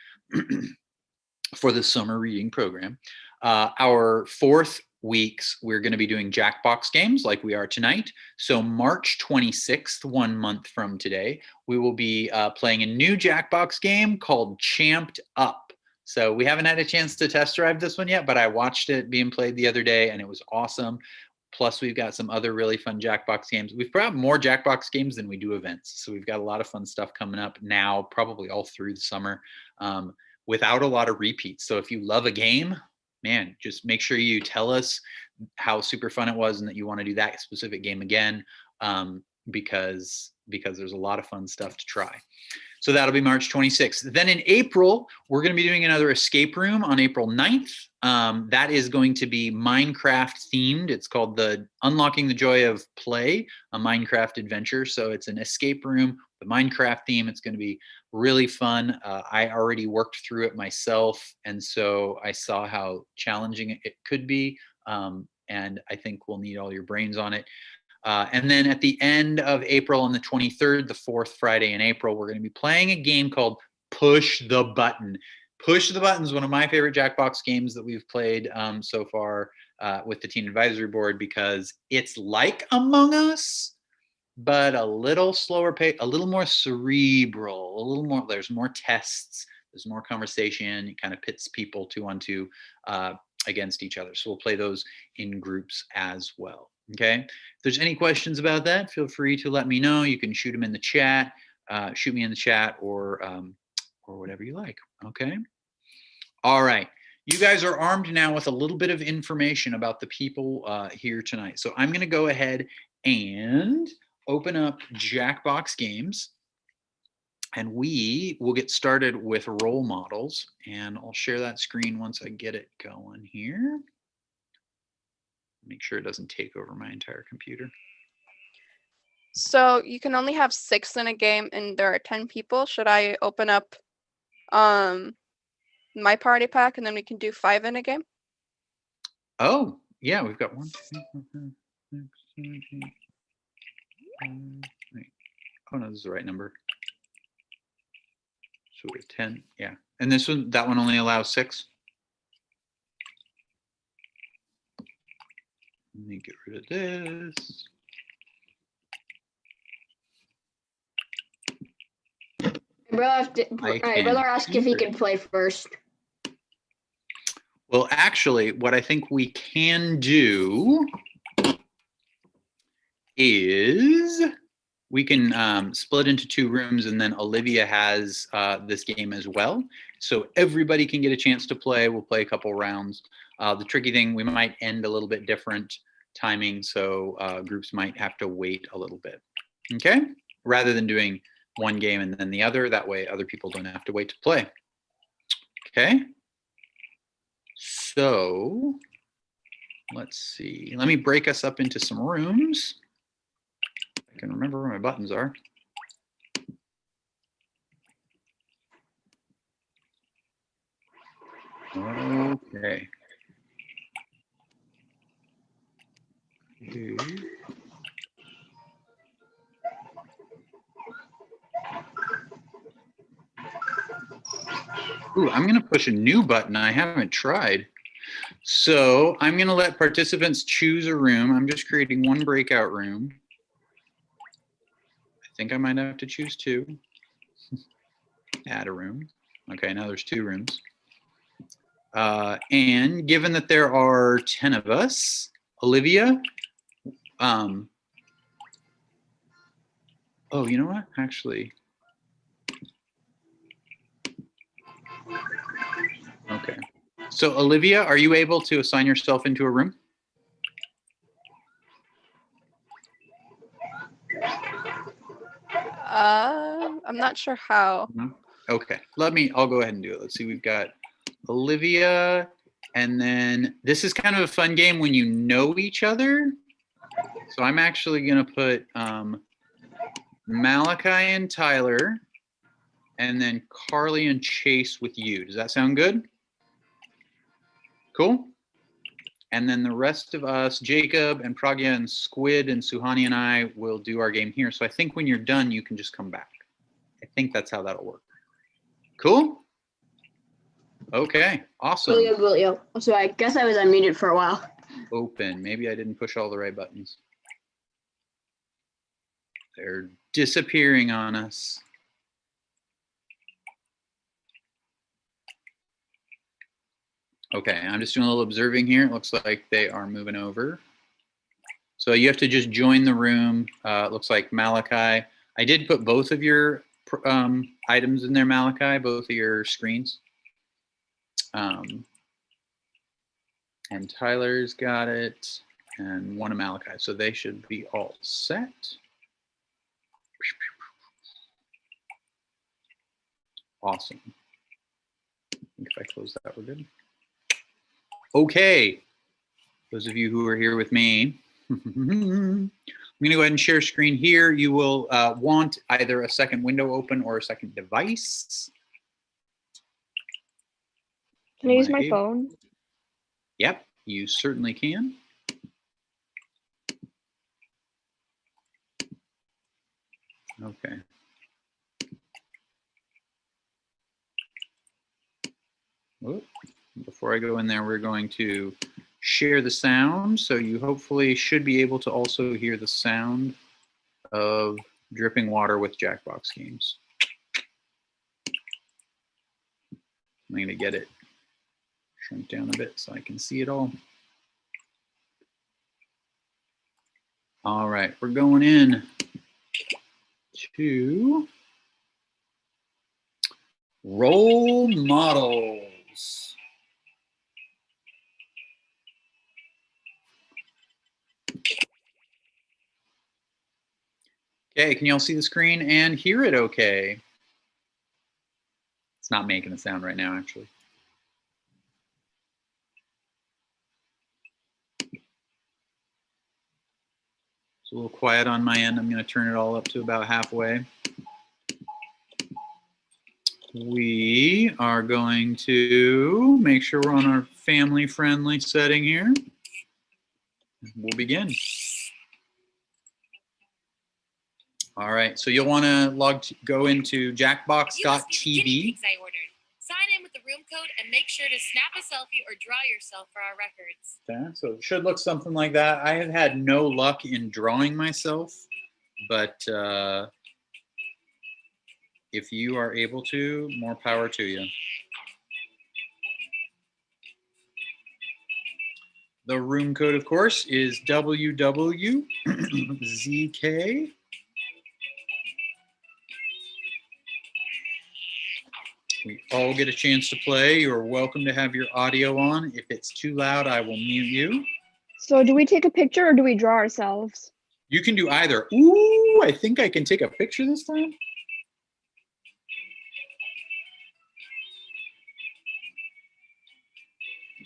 Speaker 2: for the summer reading program. Our fourth weeks, we're going to be doing Jackbox games like we are tonight. So March 26th, 1 month from today, we will be playing a new Jackbox game called Champed Up. So we haven't had a chance to test drive this one yet, but I watched it being played the other day and it was awesome. Plus, we've got some other really fun Jackbox games. We've got more Jackbox games than we do events. So we've got a lot of fun stuff coming up now, probably all through the summer, without a lot of repeats. So if you love a game, man, just make sure you tell us how super fun it was and that you want to do that specific game again, because there's a lot of fun stuff to try. So that'll be March 26th. Then in April, we're going to be doing another escape room on April 9th. That is going to be Minecraft themed. It's called the Unlocking the Joy of Play, a Minecraft adventure. So it's an escape room, the Minecraft theme. It's going to be really fun. I already worked through it myself, and so I saw how challenging it could be. And I think we'll need all your brains on it. And then at the end of April, on the 23rd, the fourth Friday in April, we're going to be playing a game called Push the Button. Push the Button is one of my favorite Jackbox games that we've played so far with the Teen Advisory Board, because it's like Among Us, but a little slower pace, a little more cerebral, a little more, there's more tests, there's more conversation. It kind of pits people 2 on 2 against each other. So we'll play those in groups as well. Okay. If there's any questions about that, feel free to let me know. You can shoot them in the chat, shoot me in the chat, or whatever you like. Okay. All right. You guys are armed now with a little bit of information about the people here tonight. So I'm going to go ahead and open up Jackbox Games, and we will get started with role models. And I'll share that screen once I get it going here. Make sure it doesn't take over my entire computer.
Speaker 1: So you can only have 6 in a game and there are 10 people. Should I open up my party pack and then we can do 5 in a game?
Speaker 2: Oh, yeah, we've got 1, 2, 3, 4, 5, 6, 7, 8. Wait. Oh no, this is the right number. So we have 10, yeah. And this one, that one only allows 6. Let me get rid of this.
Speaker 7: My brother asked if he could play first.
Speaker 2: Well, actually, what I think we can do is we can split into 2 rooms, and then Olivia has this game as well. So everybody can get a chance to play. We'll play a couple rounds. The tricky thing, we might end a little bit different timing, so groups might have to wait a little bit. Okay? Rather than doing one game and then the other, that way other people don't have to wait to play. Okay? So let's see. Let me break us up into some rooms. I can remember where my buttons are. Okay. Ooh, I'm going to push a new button I haven't tried. So I'm going to let participants choose a room. I'm just creating one breakout room. I think I might have to choose 2. Add a room. Okay, now there's 2 rooms. And given that there are 10 of us, Olivia, oh, you know what? Actually, okay. So Olivia, are you able to assign yourself into a room?
Speaker 1: I'm not sure how.
Speaker 2: No? Okay, I'll go ahead and do it. Let's see, we've got Olivia, and then this is kind of a fun game when you know each other. So I'm actually gonna put Malachi and Tyler, and then Carly and Chase with you. Does that sound good? Cool. And then the rest of us, Jacob and Pragya and Squid and Suhani and I will do our game here. So I think when you're done, you can just come back. I think that's how that'll work. Cool? Okay, awesome.
Speaker 7: Coolio, coolio. So I guess I was unmuted for a while.
Speaker 2: Open. Maybe I didn't push all the right buttons. They're disappearing on us. Okay, I'm just doing a little observing here. It looks like they are moving over. So you have to just join the room. It looks like Malachi. I did put both of your items in there, Malachi, both of your screens. And Tyler's got it, and one of Malachi. So they should be all set. Awesome. I think if I close that, we're good. Okay, those of you who are here with me, I'm gonna go ahead and share screen here. You will want either a second window open or a second device.
Speaker 9: Can I use my phone?
Speaker 2: Yep, you certainly can. Okay. Whoop. Before I go in there, we're going to share the sound. So you hopefully should be able to also hear the sound of dripping water with Jackbox games. I'm going to get it shrunk down a bit so I can see it all. All right, we're going in to role models. Okay, can y'all see the screen and hear it okay? It's not making a sound right now, actually. It's a little quiet on my end. I'm going to turn it all up to about halfway. We are going to make sure we're on our family-friendly setting here. We'll begin. All right, so you'll want to go into jackbox.tv.
Speaker 11: Sign in with the room code and make sure to snap a selfie or draw yourself for our records.
Speaker 2: Okay, so it should look something like that. I have had no luck in drawing myself, but if you are able to, more power to you. The room code, of course, is WWZK. We all get a chance to play. You're welcome to have your audio on. If it's too loud, I will mute you.
Speaker 9: So do we take a picture or do we draw ourselves?
Speaker 2: You can do either. Ooh, I think I can take a picture this time.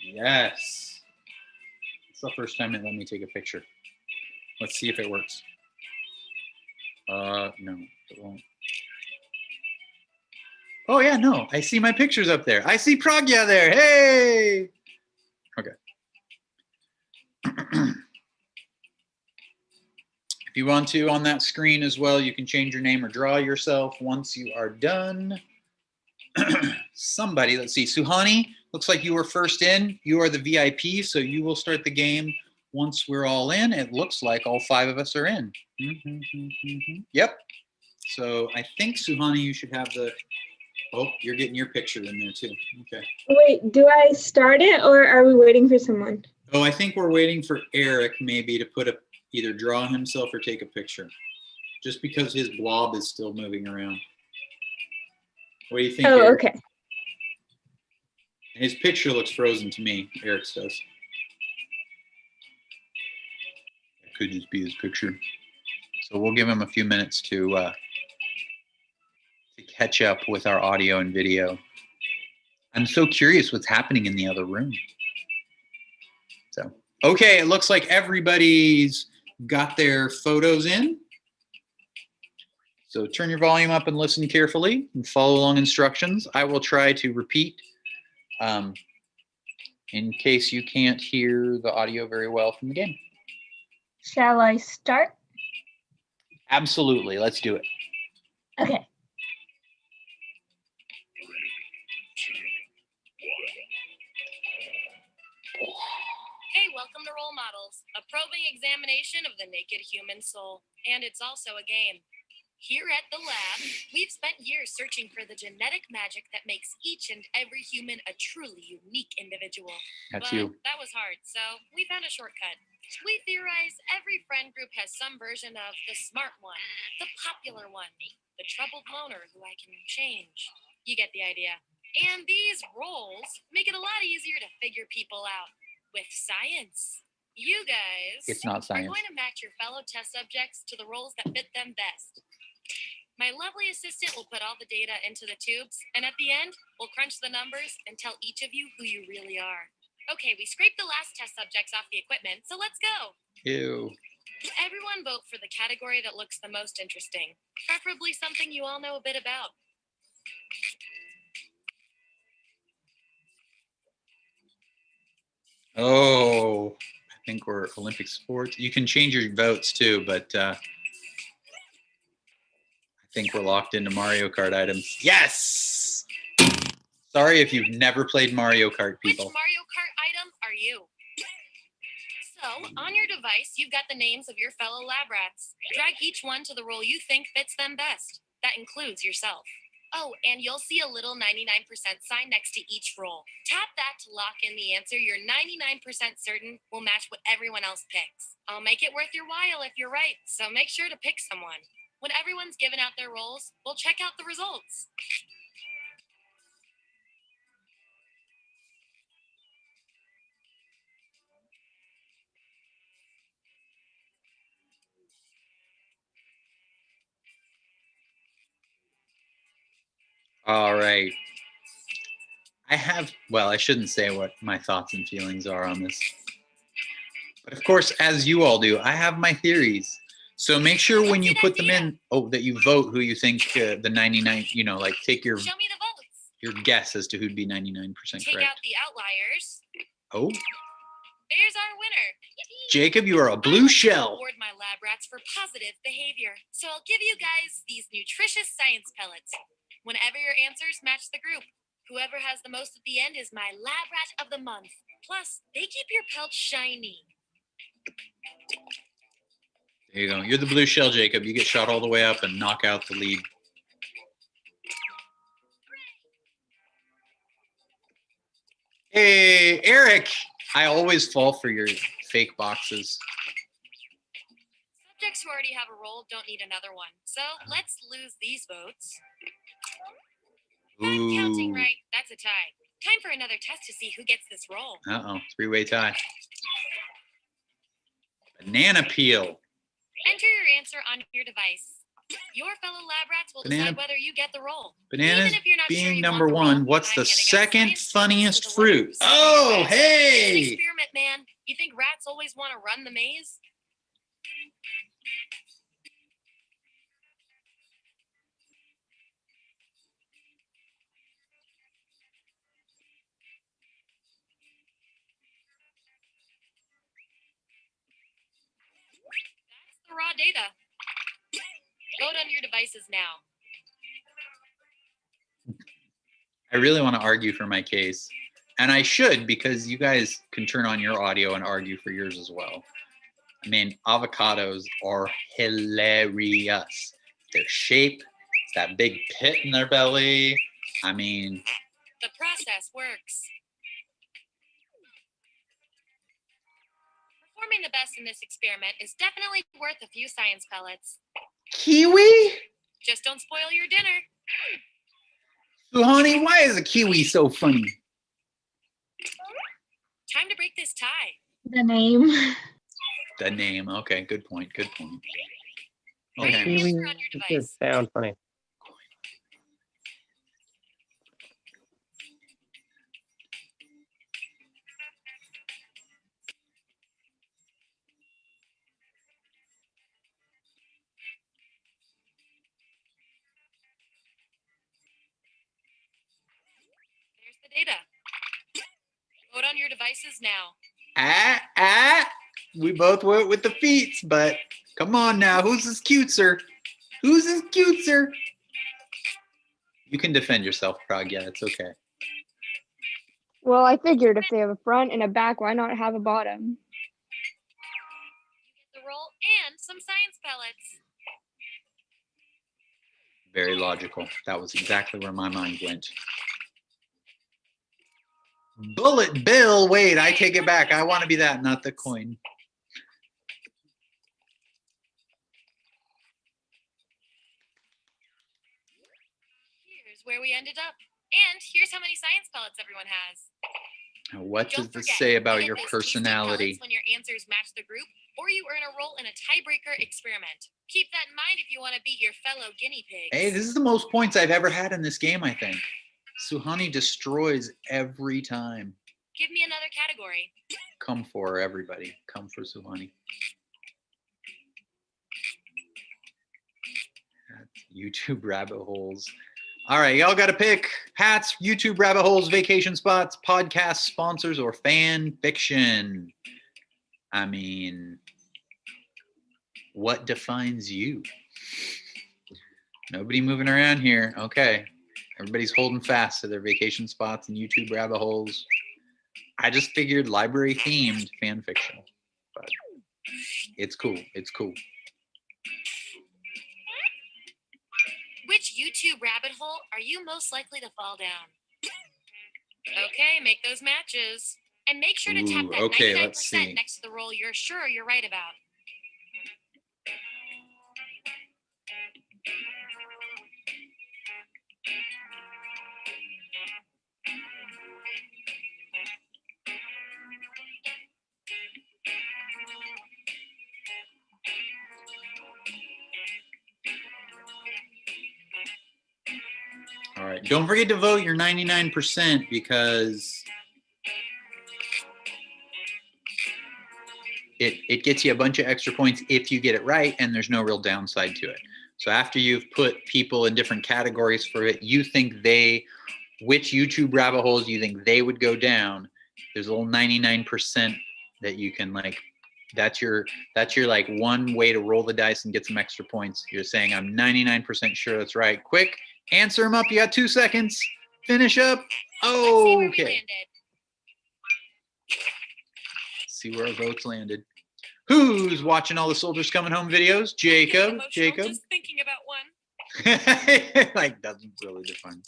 Speaker 2: Yes. It's the first time it let me take a picture. Let's see if it works. No, it won't. Oh yeah, no, I see my pictures up there. I see Pragya there, hey! Okay. If you want to, on that screen as well, you can change your name or draw yourself once you are done. somebody. Let's see. Suhani, looks like you were first in. You are the VIP, so you will start the game once we're all in. It looks like all 5 of us are in. Yep. So I think, Suhani, you should have the... Oh, you're getting your picture in there too. Okay.
Speaker 3: Wait, do I start it or are we waiting for someone?
Speaker 2: Oh, I think we're waiting for Eric maybe to put either draw himself or take a picture. Just because his blob is still moving around. What do you think,
Speaker 3: Oh,
Speaker 2: Eric?
Speaker 3: okay.
Speaker 2: His picture looks frozen to me, Eric's does. It could just be his picture. So we'll give him a few minutes to catch up with our audio and video. I'm so curious what's happening in the other room. So, okay, it looks like everybody's got their photos in. So turn your volume up and listen carefully and follow along instructions. I will try to repeat in case you can't hear the audio very well from the game.
Speaker 3: Shall I start?
Speaker 2: Absolutely, let's do it.
Speaker 3: Okay.
Speaker 11: Hey, welcome to Role Models, a probing examination of the naked human soul. And it's also a game. Here at the lab, we've spent years searching for the genetic magic that makes each and every human a truly unique individual.
Speaker 2: That's
Speaker 11: but
Speaker 2: you.
Speaker 11: that was hard, so we found a shortcut. We theorize every friend group has some version of the smart one, the popular one, the troubled loner who I can change. You get the idea. And these roles make it a lot easier to figure people out with science. You guys
Speaker 2: It's not
Speaker 11: are
Speaker 2: science.
Speaker 11: going to match your fellow test subjects to the roles that fit them best. My lovely assistant will put all the data into the tubes, and at the end, we'll crunch the numbers and tell each of you who you really are. Okay, we scraped the last test subjects off the equipment, so let's go.
Speaker 2: Ew.
Speaker 11: Everyone vote for the category that looks the most interesting, preferably something you all know a bit about.
Speaker 2: Oh, I think we're Olympic sports. You can change your votes too, but I think we're locked into Mario Kart items. Yes! Sorry if you've never played Mario Kart, people.
Speaker 11: Which Mario Kart item are you? So, on your device, you've got the names of your fellow lab rats. Drag each one to the role you think fits them best. That includes yourself. Oh, and you'll see a little 99% sign next to each role. Tap that to lock in the answer you're 99% certain will match what everyone else picks. I'll make it worth your while if you're right, so make sure to pick someone. When everyone's given out their roles, we'll check out the results.
Speaker 2: All right. I shouldn't say what my thoughts and feelings are on this. But of course, as you all do, I have my theories. So make sure when you put them in, that you vote who you think the 99, like take your
Speaker 11: Show me the votes.
Speaker 2: your guess as to who'd be 99%
Speaker 11: Take
Speaker 2: correct.
Speaker 11: out the outliers.
Speaker 2: Oh,
Speaker 11: There's our winner. Yippee!
Speaker 2: Jacob, you are a blue shell.
Speaker 11: Reward my lab rats for positive behavior. So I'll give you guys these nutritious science pellets. Whenever your answers match the group, whoever has the most at the end is my lab rat of the month. Plus, they keep your pelts shiny.
Speaker 2: There you go. You're the blue shell, Jacob. You get shot all the way up and knock out the lead. Hey, Eric. I always fall for your fake boxes.
Speaker 11: Subjects who already have a role don't need another one. So let's lose these votes. Not counting
Speaker 2: Ooh.
Speaker 11: right, that's a tie. Time for another test to see who gets this role.
Speaker 2: Uh-oh. Three-way tie. Banana peel.
Speaker 11: Enter your answer on your device. Your fellow lab rats will decide whether you get the role.
Speaker 2: Bananas
Speaker 11: Even if you're not sure
Speaker 2: being
Speaker 11: you
Speaker 2: number
Speaker 11: want the
Speaker 2: one.
Speaker 11: role,
Speaker 2: What's
Speaker 11: I'm
Speaker 2: the
Speaker 11: getting us
Speaker 2: second
Speaker 11: science
Speaker 2: funniest
Speaker 11: students to the winner.
Speaker 2: fruit? Oh,
Speaker 11: It's an
Speaker 2: hey!
Speaker 11: experiment, man. You think rats always want to run the maze? That's the raw data. Vote on your devices now.
Speaker 2: I really want to argue for my case. And I should, because you guys can turn on your audio and argue for yours as well. I mean, avocados are hilarious. Their shape, it's that big pit in their belly. I mean,
Speaker 11: The process works. Performing the best in this experiment is definitely worth a few science pellets.
Speaker 2: kiwi?
Speaker 11: Just don't spoil your dinner.
Speaker 2: So, honey, why is a kiwi so funny?
Speaker 11: Time to break this tie.
Speaker 3: The name.
Speaker 2: The name. Okay, good point. Good point.
Speaker 11: Write your
Speaker 2: Okay.
Speaker 11: answer
Speaker 8: Kiwi
Speaker 11: on your device.
Speaker 8: just sound funny.
Speaker 11: There's the data. Vote on your devices now.
Speaker 2: We both went with the feet, but come on now. Who's this cuteser? Who's this cuteser? You can defend yourself, Prague. Yeah, it's okay.
Speaker 9: Well, I figured if they have a front and a back, why not have a bottom?
Speaker 11: You get the roll and some science pellets.
Speaker 2: Very logical. That was exactly where my mind went. Bullet bill. Wait, I take it back. I want to be that, not the coin.
Speaker 11: Here's where we ended up. And here's how many science pellets everyone has.
Speaker 2: Now, what does
Speaker 11: Don't
Speaker 2: this
Speaker 11: forget,
Speaker 2: say
Speaker 11: you
Speaker 2: about
Speaker 11: get
Speaker 2: your
Speaker 11: those tasty
Speaker 2: personality?
Speaker 11: pellets when your answers match the group, or you earn a role in a tiebreaker experiment. Keep that in mind if you want to beat your fellow guinea pigs.
Speaker 2: Hey, this is the most points I've ever had in this game, I think. Suhani destroys every time.
Speaker 11: Give me another category.
Speaker 2: Come for her, everybody. Come for Suhani. YouTube rabbit holes. All right, y'all got to pick hats, YouTube rabbit holes, vacation spots, podcast sponsors, or fan fiction. I mean, what defines you? Nobody moving around here. Okay. Everybody's holding fast to their vacation spots and YouTube rabbit holes. I just figured library themed fan fiction, but it's cool. It's cool.
Speaker 11: Which YouTube rabbit hole are you most likely to fall down? Okay, make those matches. And make sure to tap
Speaker 2: Ooh,
Speaker 11: that
Speaker 2: okay,
Speaker 11: 99%
Speaker 2: let's see.
Speaker 11: next to the roll you're sure you're right about.
Speaker 2: All right. Don't forget to vote your 99% because it gets you a bunch of extra points if you get it right, and there's no real downside to it. So after you've put people in different categories for it, you think which YouTube rabbit holes you think they would go down. There's a little 99% that you can that's your like one way to roll the dice and get some extra points. You're saying I'm 99% sure that's right. Quick, answer them up. You got 2 seconds. Finish up. Oh, okay. See where our votes landed. Who's watching all the soldiers coming home videos? Jacob. Jacob.
Speaker 11: Just thinking about one.
Speaker 2: Like doesn't really define.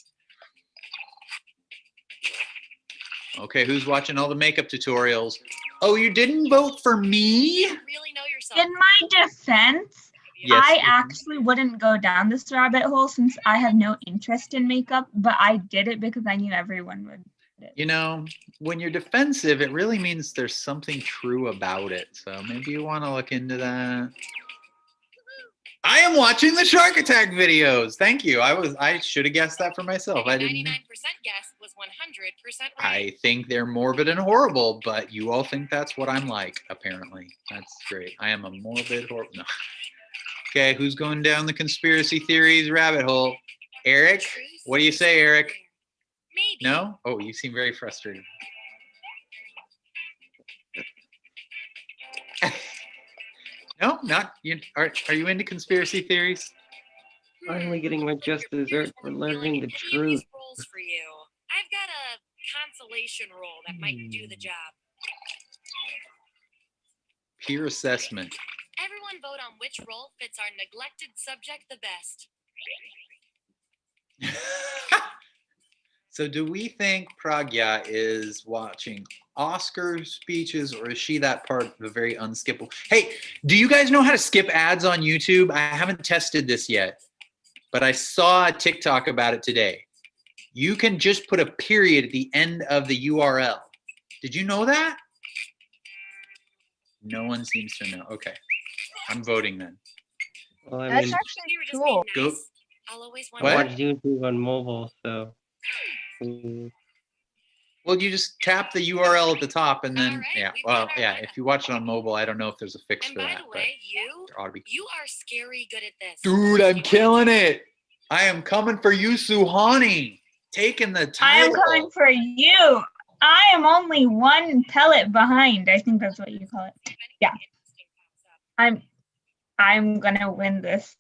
Speaker 2: Okay, who's watching all the makeup tutorials? Oh, you didn't vote for me?
Speaker 11: You really know yourself.
Speaker 3: In my defense,
Speaker 2: Yes.
Speaker 3: I actually wouldn't go down this rabbit hole since I have no interest in makeup, but I did it because I knew everyone would.
Speaker 2: You know, when you're defensive, it really means there's something true about it. So maybe you want to look into that. I am watching the Shark Attack videos. Thank you. I should have guessed that for myself. I didn't.
Speaker 11: 99% guess was 100% right.
Speaker 2: I think they're morbid and horrible, but you all think that's what I'm like, apparently. That's great. I am a morbid, horrible. No. Okay, who's going down the conspiracy theories rabbit hole? Eric? What do you say, Eric?
Speaker 11: Maybe.
Speaker 2: No? Oh, you seem very frustrated. No, not you. Are you into conspiracy theories?
Speaker 8: Finally getting my just dessert for learning the truth.
Speaker 11: Rolls for you. might do the job.
Speaker 2: Peer assessment.
Speaker 11: Everyone vote on which role fits our neglected subject the best.
Speaker 2: So do we think Pragya is watching Oscar speeches, or is she that part of the very unskippable? Hey, do you guys know how to skip ads on YouTube? I haven't tested this yet, but I saw a TikTok about it today. You can just put a period at the end of the URL. Did you know that? No one seems to know. Okay, I'm voting then.
Speaker 8: Well, I
Speaker 5: That's
Speaker 8: mean,
Speaker 5: actually
Speaker 11: You were just
Speaker 5: cool.
Speaker 11: being
Speaker 2: Go.
Speaker 11: nice. I'll always want
Speaker 8: I
Speaker 2: What?
Speaker 8: watch YouTube on mobile, so.
Speaker 2: Well, you just tap the URL at the top and then,
Speaker 11: All right,
Speaker 2: yeah.
Speaker 11: we've
Speaker 2: Well,
Speaker 11: got our
Speaker 2: yeah,
Speaker 11: lineup.
Speaker 2: if you watch it on mobile, I don't know if there's a fix
Speaker 11: And
Speaker 2: for
Speaker 11: by
Speaker 2: that,
Speaker 11: the
Speaker 2: but
Speaker 11: way, you
Speaker 2: there ought to be.
Speaker 11: are scary good at this.
Speaker 2: Dude, I'm killing it. I am coming for you, Suhani. Taking the
Speaker 3: I am
Speaker 2: title.
Speaker 3: coming for you. I am only one pellet behind. I think that's what you call it. Yeah. I'm gonna win this.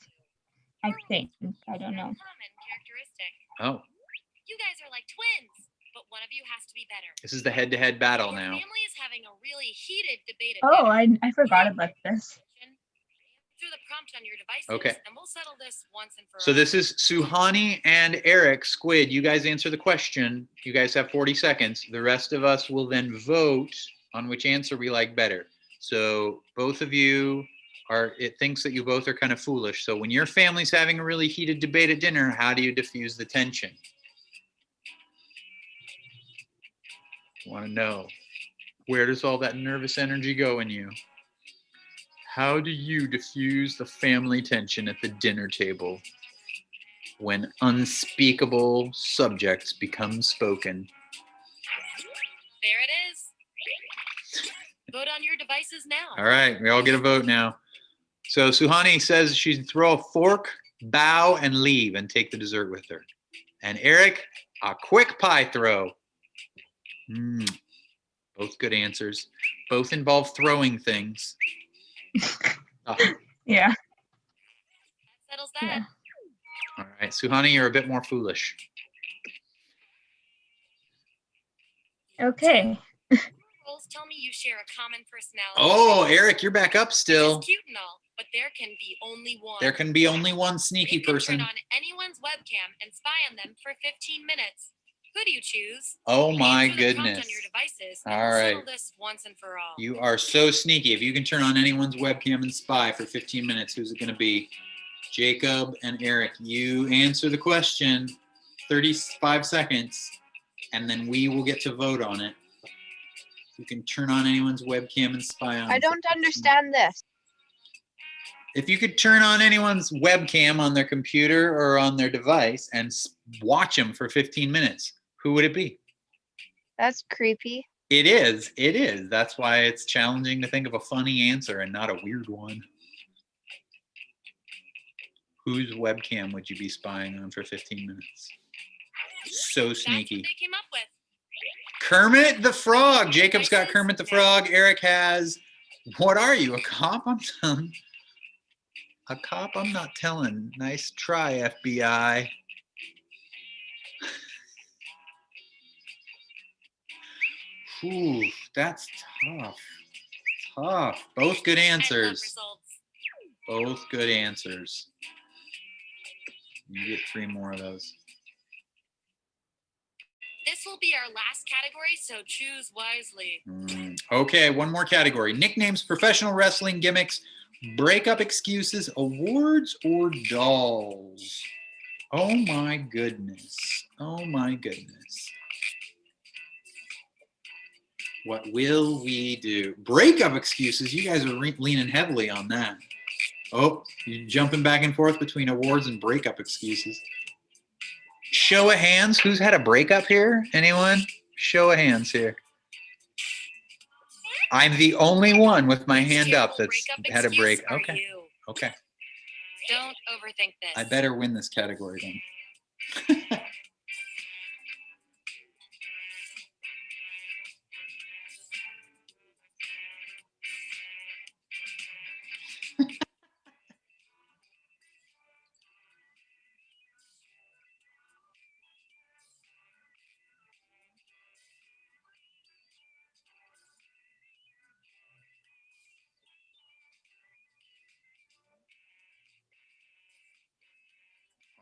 Speaker 3: I think. I don't know.
Speaker 11: Common characteristic.
Speaker 2: Oh,
Speaker 11: You guys are like twins, but one of you has to be better.
Speaker 2: this is the head-to-head battle
Speaker 11: Your
Speaker 2: now.
Speaker 11: family is having a really heated debate at
Speaker 3: Oh,
Speaker 11: dinner.
Speaker 3: I forgot about this.
Speaker 11: Through the prompt on your devices,
Speaker 2: Okay.
Speaker 11: and we'll settle this once and for
Speaker 2: So
Speaker 11: all.
Speaker 2: this is Suhani and Eric. Squid, you guys answer the question. You guys have 40 seconds. The rest of us will then vote on which answer we like better. So both of you it thinks that you both are kind of foolish. So when your family's having a really heated debate at dinner, how do you diffuse the tension? Want to know, where does all that nervous energy go in you? How do you diffuse the family tension at the dinner table when unspeakable subjects become spoken?
Speaker 11: There it is. Vote on your devices now.
Speaker 2: All right, we all get a vote now. So Suhani says she'd throw a fork, bow, and leave and take the dessert with her. And Eric, a quick pie throw. Both good answers. Both involve throwing things.
Speaker 3: Yeah.
Speaker 11: That settles that.
Speaker 3: Yeah.
Speaker 2: All right, Suhani, you're a bit more foolish.
Speaker 3: Okay.
Speaker 11: Roles tell me you share a common personality.
Speaker 2: Oh, Eric, you're back up still.
Speaker 11: It's cute and all, but there can be only one.
Speaker 2: There can be only one sneaky
Speaker 11: You can
Speaker 2: person.
Speaker 11: turn on anyone's webcam and spy on them for 15 minutes. Who do you choose?
Speaker 2: Oh my
Speaker 11: Answer the prompt
Speaker 2: goodness.
Speaker 11: on your devices, and
Speaker 2: All
Speaker 11: we'll settle
Speaker 2: right.
Speaker 11: this once and for all.
Speaker 2: You are so sneaky. If you can turn on anyone's webcam and spy for 15 minutes, who's it going to be? Jacob and Eric, you answer the question, 35 seconds, and then we will get to vote on it. You can turn on anyone's webcam and spy on
Speaker 5: I
Speaker 2: them.
Speaker 5: don't understand this.
Speaker 2: If you could turn on anyone's webcam on their computer or on their device and watch them for 15 minutes, who would it be?
Speaker 5: That's creepy.
Speaker 2: It is. It is. That's why it's challenging to think of a funny answer and not a weird one. Whose webcam would you be spying on for 15 minutes? So sneaky.
Speaker 11: That's what they came up with.
Speaker 2: Kermit the Frog. Jacob's got Kermit the Frog. Eric has, what are you, a cop? I'm telling. A cop? I'm not telling. Nice try, FBI. Ooh, that's tough. Tough. Both good answers. Both good answers. You get 3 more of those.
Speaker 11: This will be our last category, so choose wisely.
Speaker 2: Okay, one more category. Nicknames, professional wrestling gimmicks, breakup excuses, awards, or dolls. Oh my goodness. Oh my goodness. What will we do? Breakup excuses. You guys are leaning heavily on that. Oh, you're jumping back and forth between awards and breakup excuses. Show of hands. Who's had a breakup here? Anyone? Show of hands here. I'm the only one with my hand up that's had a break. Okay. Okay.
Speaker 11: Don't overthink this.
Speaker 2: I better win this category then.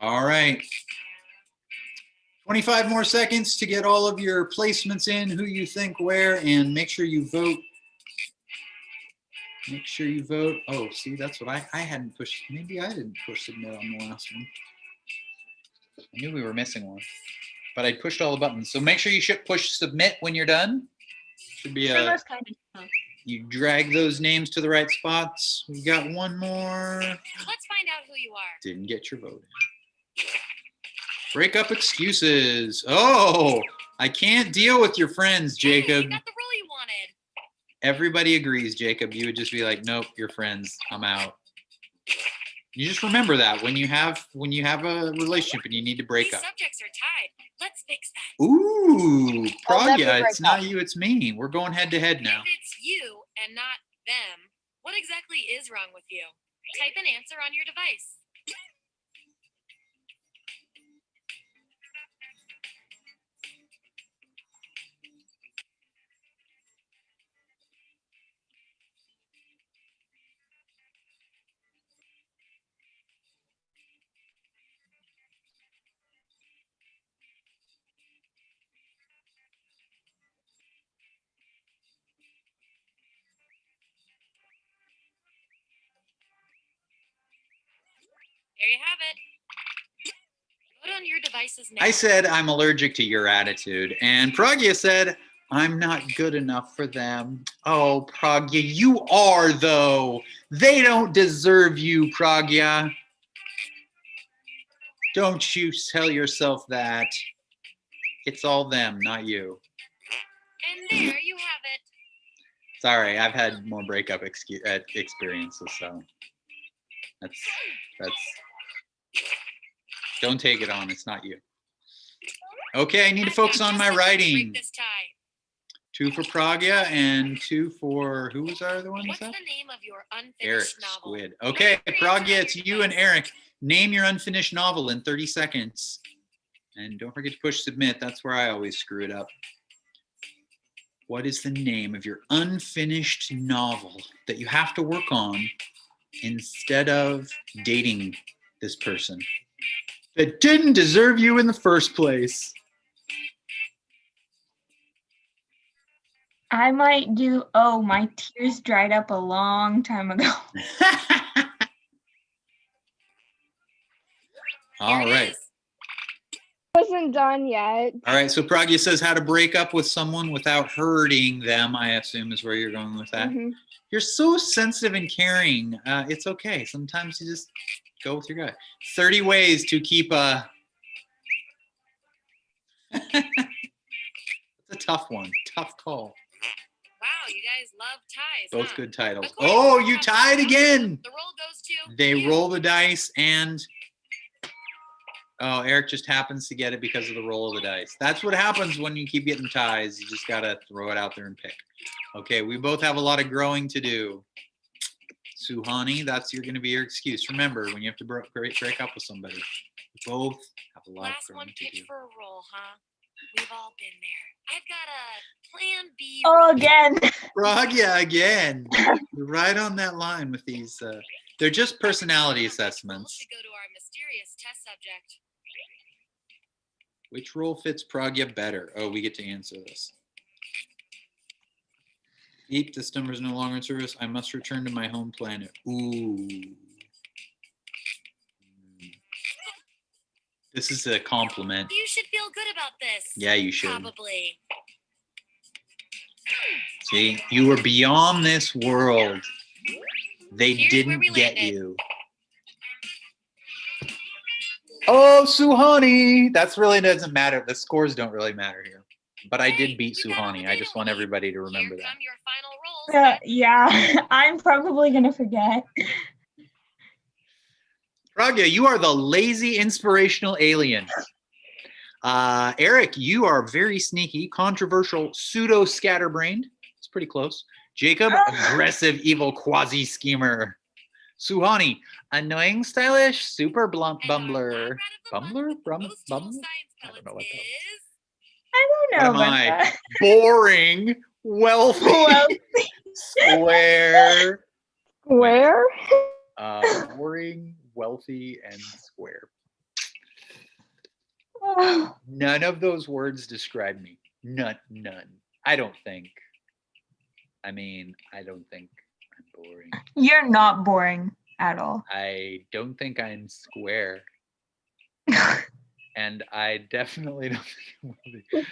Speaker 2: All right. 25 more seconds to get all of your placements in, who you think where, and make sure you vote. Make sure you vote. Oh, see, that's what I hadn't pushed. Maybe I didn't push submit on the last one. I knew we were missing one, but I pushed all the buttons. So make sure you should push submit when you're done. Should be a. You drag those names to the right spots. We got one more.
Speaker 11: Let's find out who you are.
Speaker 2: Didn't get your vote in. Break up excuses. Oh, I can't deal with your friends, Jacob.
Speaker 11: Hey, you got the role you wanted.
Speaker 2: Everybody agrees, Jacob. You would just be like, nope, you're friends. I'm out. You just remember that when you have a relationship and you need to break up.
Speaker 11: These subjects are tied. Let's fix that.
Speaker 2: Ooh,
Speaker 5: I'll never
Speaker 2: Pragya,
Speaker 5: break
Speaker 2: it's not
Speaker 5: up.
Speaker 2: you, it's me. We're going head to head now.
Speaker 11: If it's you and not them, what exactly is wrong with you? Type an answer on your device. There you have it. Vote on your devices now.
Speaker 2: I said I'm allergic to your attitude, and Pragya said I'm not good enough for them. Oh, Pragya, you are though. They don't deserve you, Pragya. Don't you tell yourself that. It's all them, not you.
Speaker 11: And there you have it.
Speaker 2: Sorry, I've had more breakup experiences, so that's. Don't take it on. It's not you. Okay, I need to focus on my writing.
Speaker 11: Break this tie.
Speaker 2: 2 for Pragya and 2 for who was our other one?
Speaker 11: What's the name of your
Speaker 2: Eric
Speaker 11: unfinished novel?
Speaker 2: Squid. Okay, Pragya, it's you and Eric. Name your unfinished novel in 30 seconds. And don't forget to push submit. That's where I always screw it up. What is the name of your unfinished novel that you have to work on instead of dating this person that didn't deserve you in the first place?
Speaker 3: I might do, oh, my tears dried up a long time ago.
Speaker 2: All right.
Speaker 9: Wasn't done yet.
Speaker 2: All right, so Pragya says how to break up with someone without hurting them, I assume is where you're going with that.
Speaker 9: Mhm.
Speaker 2: You're so sensitive and caring. It's okay. Sometimes you just go with your gut. 30 ways to keep a... It's a tough one. Tough call.
Speaker 11: Wow, you guys love ties.
Speaker 2: Both
Speaker 11: huh?
Speaker 2: good titles.
Speaker 11: According
Speaker 2: Oh,
Speaker 11: to
Speaker 2: you
Speaker 11: the
Speaker 2: tied again.
Speaker 11: The roll goes to
Speaker 2: They
Speaker 11: you.
Speaker 2: roll the dice and... Oh, Eric just happens to get it because of the roll of the dice. That's what happens when you keep getting ties. You just got to throw it out there and pick. Okay, we both have a lot of growing to do. Suhani, that's going to be your excuse. Remember, when you have to break up with somebody, you both have a lot
Speaker 11: Last
Speaker 2: of
Speaker 11: one
Speaker 2: growing to
Speaker 11: picked
Speaker 2: do.
Speaker 11: for a roll, huh? We've all been there. I've got a plan B.
Speaker 3: Oh,
Speaker 11: roll.
Speaker 3: again.
Speaker 2: Pragya, again. You're right on that line with these. They're just personality
Speaker 11: Roll
Speaker 2: assessments.
Speaker 11: should go to our mysterious test subject.
Speaker 2: Which role fits Pragya better? Oh, we get to answer this. Beep, this number is no longer in service. I must return to my home planet. Ooh. This is a compliment.
Speaker 11: You should feel good about this.
Speaker 2: Yeah, you should.
Speaker 11: Probably.
Speaker 2: See, you were beyond this world. They
Speaker 11: Here's where
Speaker 2: didn't
Speaker 11: we
Speaker 2: get
Speaker 11: landed.
Speaker 2: you. Oh, Suhani! That's really doesn't matter. The scores don't really matter here. But I did beat
Speaker 11: you got all
Speaker 2: Suhani.
Speaker 11: the
Speaker 2: I just want
Speaker 11: data we need.
Speaker 2: everybody to remember
Speaker 11: Here
Speaker 2: that.
Speaker 11: come your final rolls.
Speaker 3: Yeah, I'm probably going to forget.
Speaker 2: Pragya, you are the lazy, inspirational alien. Eric, you are very sneaky, controversial, pseudo-scatterbrained. It's pretty close. Jacob, aggressive, evil, quasi-schemer. Suhani, annoying, stylish, super blunt
Speaker 11: And our
Speaker 2: bumbler.
Speaker 11: lab rat of the month
Speaker 2: Bumbler?
Speaker 11: with the most
Speaker 2: Bumbler?
Speaker 11: total science
Speaker 2: I don't
Speaker 11: pellets
Speaker 2: know what that
Speaker 11: is...
Speaker 3: I don't know
Speaker 2: What am
Speaker 3: about
Speaker 2: I?
Speaker 3: that.
Speaker 2: Boring, wealthy,
Speaker 3: Well,
Speaker 2: square.
Speaker 9: Where?
Speaker 2: Boring, wealthy, and square. None of those words describe me. None. I don't think. I mean, I don't think I'm boring.
Speaker 3: You're not boring at all.
Speaker 2: I don't think I'm square. And I definitely don't think I'm wealthy.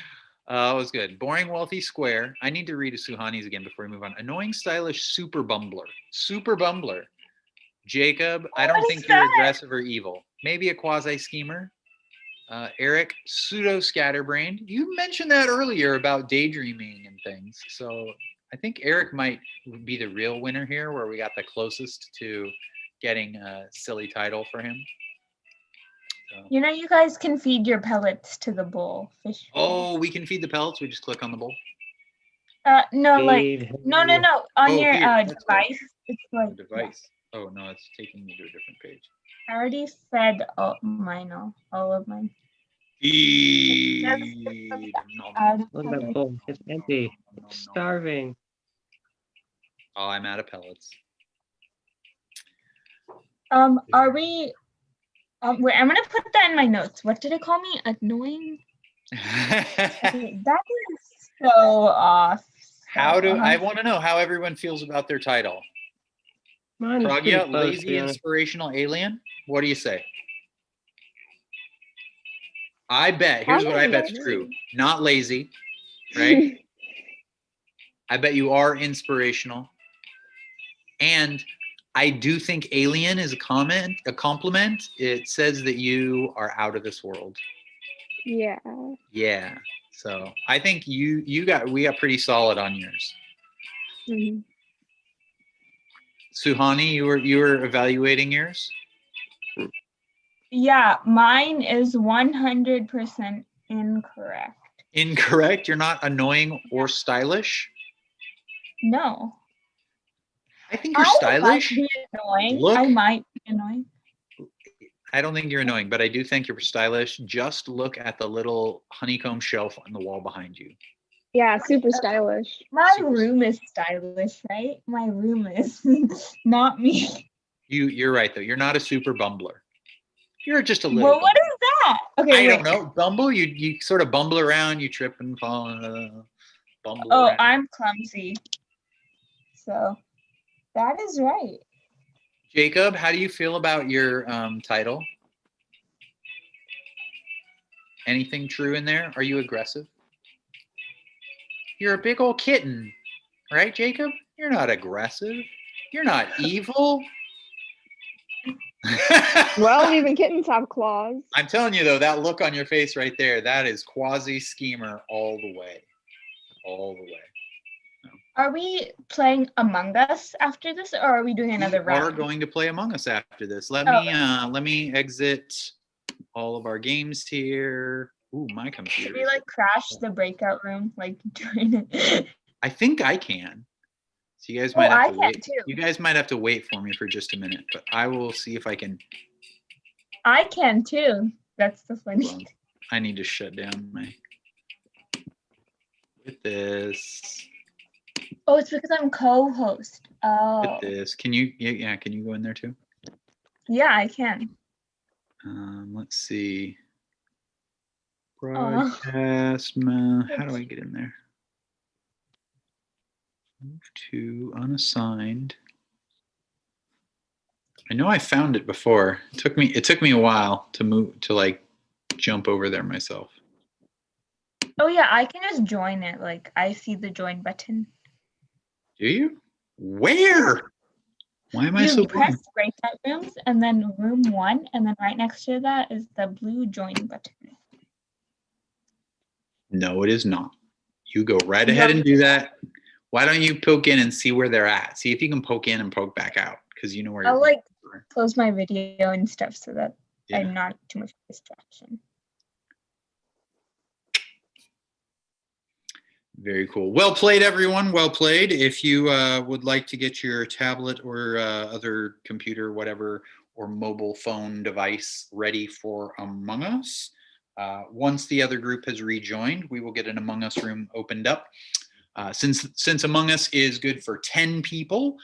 Speaker 2: It was good. Boring, wealthy, square. I need to read Suhani's again before we move on. Annoying, stylish, super bumbler. Super bumbler. Jacob, I don't think you're aggressive or evil. Maybe a quasi schemer. Eric, pseudo scatterbrained. You mentioned that earlier about daydreaming and things. So I think Eric might be the real winner here, where we got the closest to getting a silly title for him. So.
Speaker 3: You know, you guys can feed your pellets to the bowl. Fish.
Speaker 2: Oh, we can feed the pellets. We just click on the bowl.
Speaker 3: No, like no. On your device, it's like
Speaker 2: device. Yeah. Oh no, it's taking me to a different page.
Speaker 3: I already fed all of mine.
Speaker 2: Feed.
Speaker 8: Look at that bowl. It's empty. I'm starving.
Speaker 2: Oh, I'm out of pellets.
Speaker 3: Are we? Wait, I'm gonna put that in my notes. What did it call me? Annoying. Okay, that is so off.
Speaker 2: I want to know how everyone feels about their title. Pragya, lazy inspirational alien. What do you say? I bet. Here's what I bet's true. Not lazy, right? I bet you are inspirational. And I do think alien is a compliment. It says that you are out of this world.
Speaker 9: Yeah.
Speaker 2: Yeah. So I think we got pretty solid on yours.
Speaker 9: Mm-hmm.
Speaker 2: Suhani, you were evaluating yours?
Speaker 3: Yeah, mine is 100% incorrect.
Speaker 2: Incorrect? You're not annoying or stylish?
Speaker 3: No.
Speaker 2: I think you're stylish.
Speaker 3: Might be annoying.
Speaker 2: Look,
Speaker 3: I might be annoying.
Speaker 2: I don't think you're annoying, but I do think you're stylish. Just look at the little honeycomb shelf on the wall behind you.
Speaker 9: Yeah, super stylish.
Speaker 3: My room is stylish, right? My room is not me.
Speaker 2: You're right though. You're not a super bumbler. You're just a little.
Speaker 3: Well, what is that? Okay,
Speaker 2: I don't know. Bumble. You sort of bumble around. You trip and fall. Bumble.
Speaker 3: Oh,
Speaker 2: around.
Speaker 3: I'm clumsy. So that is right.
Speaker 2: Jacob, how do you feel about your title? Anything true in there? Are you aggressive? You're a big old kitten, right, Jacob? You're not aggressive. You're not evil.
Speaker 9: Well, even kittens have claws.
Speaker 2: I'm telling you, though, that look on your face right there, that is quasi-schemer all the way. All the way. No.
Speaker 3: Are we playing Among Us after this, or are we doing another round?
Speaker 2: We are going to play Among Us after this. Let me exit all of our games here. Ooh, my computer.
Speaker 3: Should we like crash the breakout room like during it?
Speaker 2: I think I can. So you guys might have to wait.
Speaker 3: Too.
Speaker 2: You guys might have to wait for me for just a minute, but I will see if I can.
Speaker 3: I can too. That's the funny thing.
Speaker 2: I need to shut down my with this.
Speaker 3: Oh, it's because I'm co-host. Oh.
Speaker 2: With this. Can you can you go in there too?
Speaker 3: Yeah, I can.
Speaker 2: Let's see. Broadcast. How do I get in there? Move to unassigned. I know I found it before. It took me a while to move to like jump over there myself.
Speaker 3: Oh yeah, I can just join it. Like I see the join button.
Speaker 2: Do you? Where? Why am I so blind?
Speaker 3: You press breakout rooms and then room 1, and then right next to that is the blue join button.
Speaker 2: No, it is not. You go right ahead and do that. Why don't you poke in and see where they're at? See if you can poke in and poke back out, because you know where you're
Speaker 3: I'll like close my video and stuff so that
Speaker 2: Yeah.
Speaker 3: I'm not too much distraction.
Speaker 2: Very cool. Well played, everyone. Well played. If you would like to get your tablet or other computer, whatever, or mobile phone device ready for Among Us, once the other group has rejoined, we will get an Among Us room opened up. Since Among Us is good for 10 people,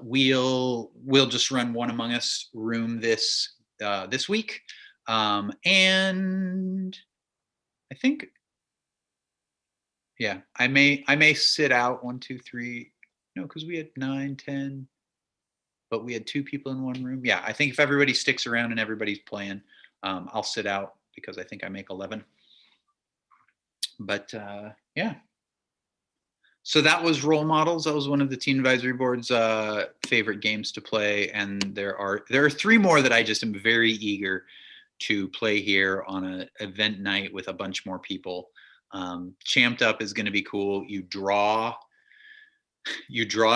Speaker 2: we'll just run one Among Us room this week. And I think, yeah, I may sit out 1, 2, 3. No, because we had 9, 10, but we had 2 people in one room. Yeah, I think if everybody sticks around and everybody's playing, I'll sit out because I think I make 11. But yeah. So that was Role Models. That was one of the Teen Advisory Board's favorite games to play, and there are 3 more that I just am very eager to play here on an event night with a bunch more people. Champed Up is going to be cool. You draw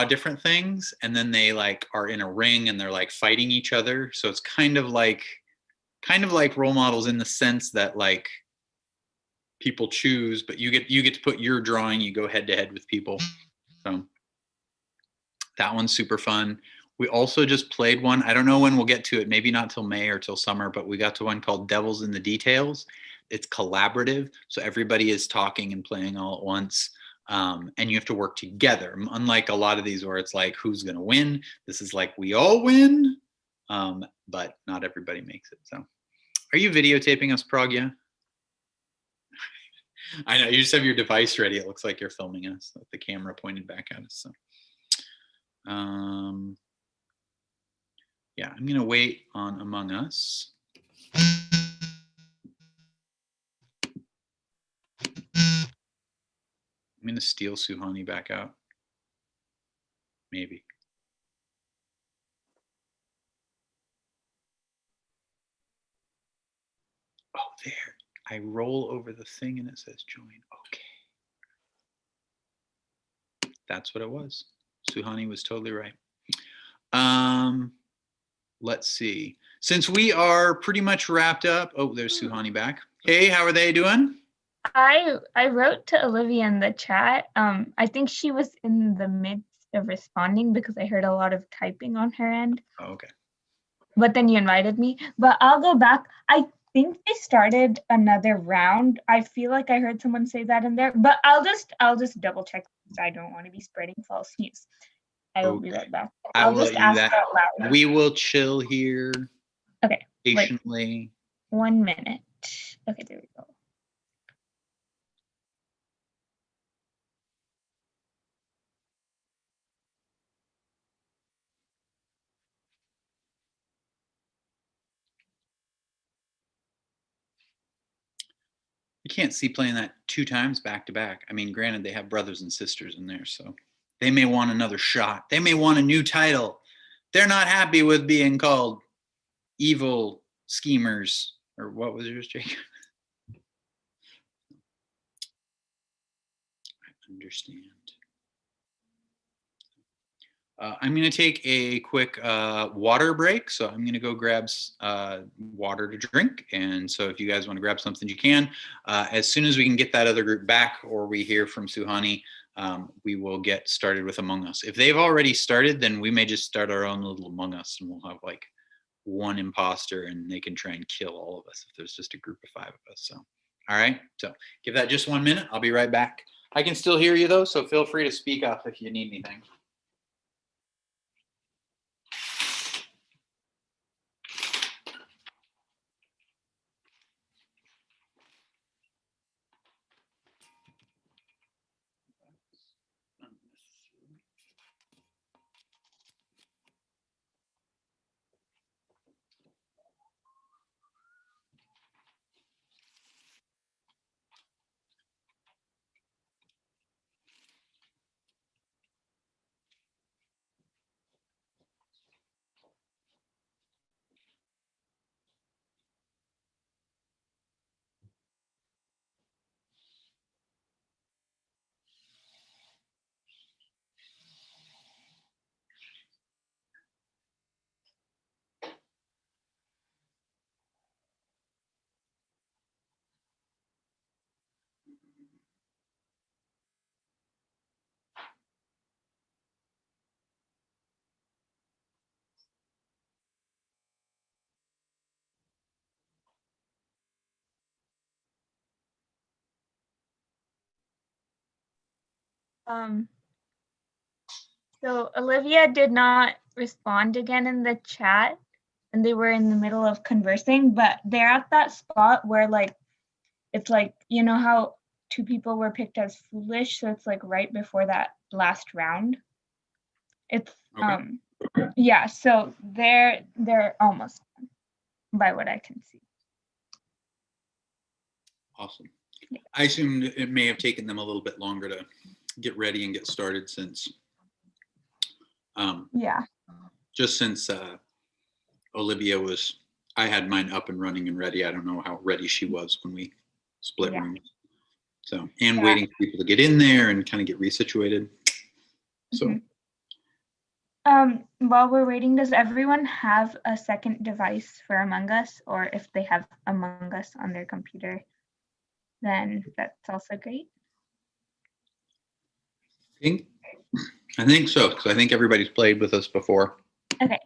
Speaker 2: different things, and then they like are in a ring and they're like fighting each other. So it's kind of like Role Models in the sense that like people choose, but you get to put your drawing. You go head to head with people. So that one's super fun. We also just played one. I don't know when we'll get to it. Maybe not till May or till summer, but we got to one called Devils in the Details. It's collaborative, so everybody is talking and playing all at once. And you have to work together. Unlike a lot of these where it's like, who's going to win? This is like, we all win, but not everybody makes it. So are you videotaping us, Pragya? I know, you just have your device ready. It looks like you're filming us with the camera pointed back at us. So, yeah, I'm going to wait on Among Us. I'm going to steal Suhani back out. Maybe. Oh, there. I roll over the thing and it says join. Okay. That's what it was. Suhani was totally right. Let's see. Since we are pretty much wrapped up. Oh, there's Suhani back. Hey, how are they doing?
Speaker 3: I wrote to Olivia in the chat. I think she was in the midst of responding because I heard a lot of typing on her end.
Speaker 2: Oh, okay.
Speaker 3: But then you invited me. But I'll go back. I think they started another round. I feel like I heard someone say that in there. But I'll just double check because I don't want to be spreading false news. I will be right back. I'll just ask out loud.
Speaker 2: We will chill here.
Speaker 3: Okay.
Speaker 2: Patiently.
Speaker 3: Like 1 minute. Okay, there we go.
Speaker 2: You can't see playing that 2 times back to back. I mean, granted, they have brothers and sisters in there, so they may want another shot. They may want a new title. They're not happy with being called evil schemers. Or what was yours, Jake? I understand. I'm going to take a quick water break. So I'm going to go grab water to drink. And so if you guys want to grab something, you can. As soon as we can get that other group back or we hear from Suhani, we will get started with Among Us. If they've already started, then we may just start our own little Among Us and we'll have like one imposter and they can try and kill all of us if there's just a group of 5 of us. So, all right. So give that just 1 minute. I'll be right back. I can still hear you though, so feel free to speak up if you need anything.
Speaker 3: So Olivia did not respond again in the chat. and they were in the middle of conversing, but they're at that spot where like it's like, you know how two people were picked as foolish, so it's like right before that last round. It's
Speaker 2: Okay.
Speaker 3: yeah, so they're almost done, by what I can see.
Speaker 2: Awesome. I assumed it may have taken them a little bit longer to get ready and get started since
Speaker 3: Yeah.
Speaker 2: just since Olivia I had mine up and running and ready. I don't know how ready she was when we split rooms. So, and waiting for people to get in there and kind of get resituated. So,
Speaker 3: while we're waiting, does everyone have a second device for Among Us? Or if they have Among Us on their computer, then that's also great.
Speaker 2: I think so, because I think everybody's played with us before.
Speaker 3: Okay.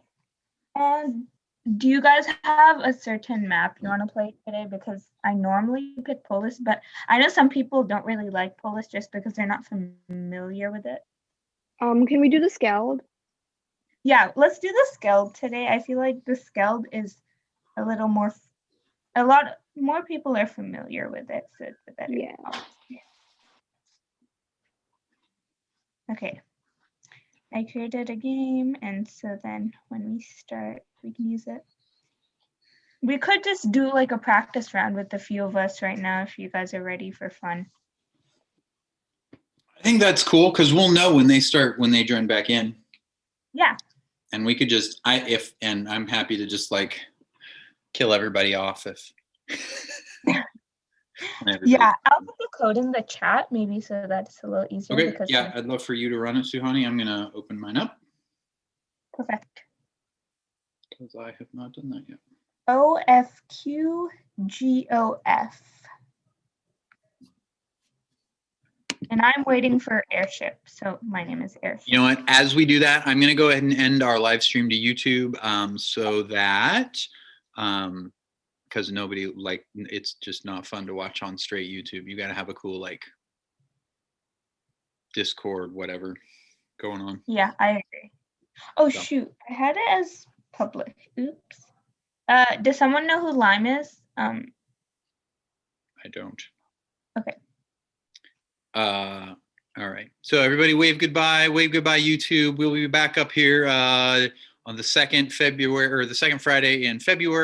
Speaker 3: Do you guys have a certain map you want to play today? Because I normally pick Polis, but I know some people don't really like Polis just because they're not familiar with it.
Speaker 9: Can we do the Skeld?
Speaker 3: Yeah, let's do the Skeld today. I feel like the Skeld is a lot more people are familiar with it, so it's a better.
Speaker 9: Yeah.
Speaker 3: Okay. I created a game, and so then when we start, we can use it. We could just do like a practice round with a few of us right now if you guys are ready for fun.
Speaker 2: I think that's cool because we'll know when they join back in.
Speaker 3: Yeah.
Speaker 2: And we could just, and I'm happy to just like kill everybody off if.
Speaker 3: Yeah, I'll put the code in the chat maybe so that's a little easier.
Speaker 2: Okay,
Speaker 3: because
Speaker 2: yeah, I'd love for you to run it, Suhani. I'm gonna open mine up.
Speaker 3: Perfect.
Speaker 2: Because I have not done that yet.
Speaker 3: OFQGOF. And I'm waiting for Airship, so my name is Airship.
Speaker 2: You know what? As we do that, I'm gonna go ahead and end our live stream to YouTube, so that because nobody it's just not fun to watch on straight YouTube. You got to have a cool like Discord, whatever going on.
Speaker 3: Yeah, I agree. Oh shoot, I had it as public. Oops. Does someone know who Lime is?
Speaker 2: I don't.
Speaker 3: Okay.
Speaker 2: All right. So everybody wave goodbye. Wave goodbye, YouTube. We'll be back up here on the second Friday in February.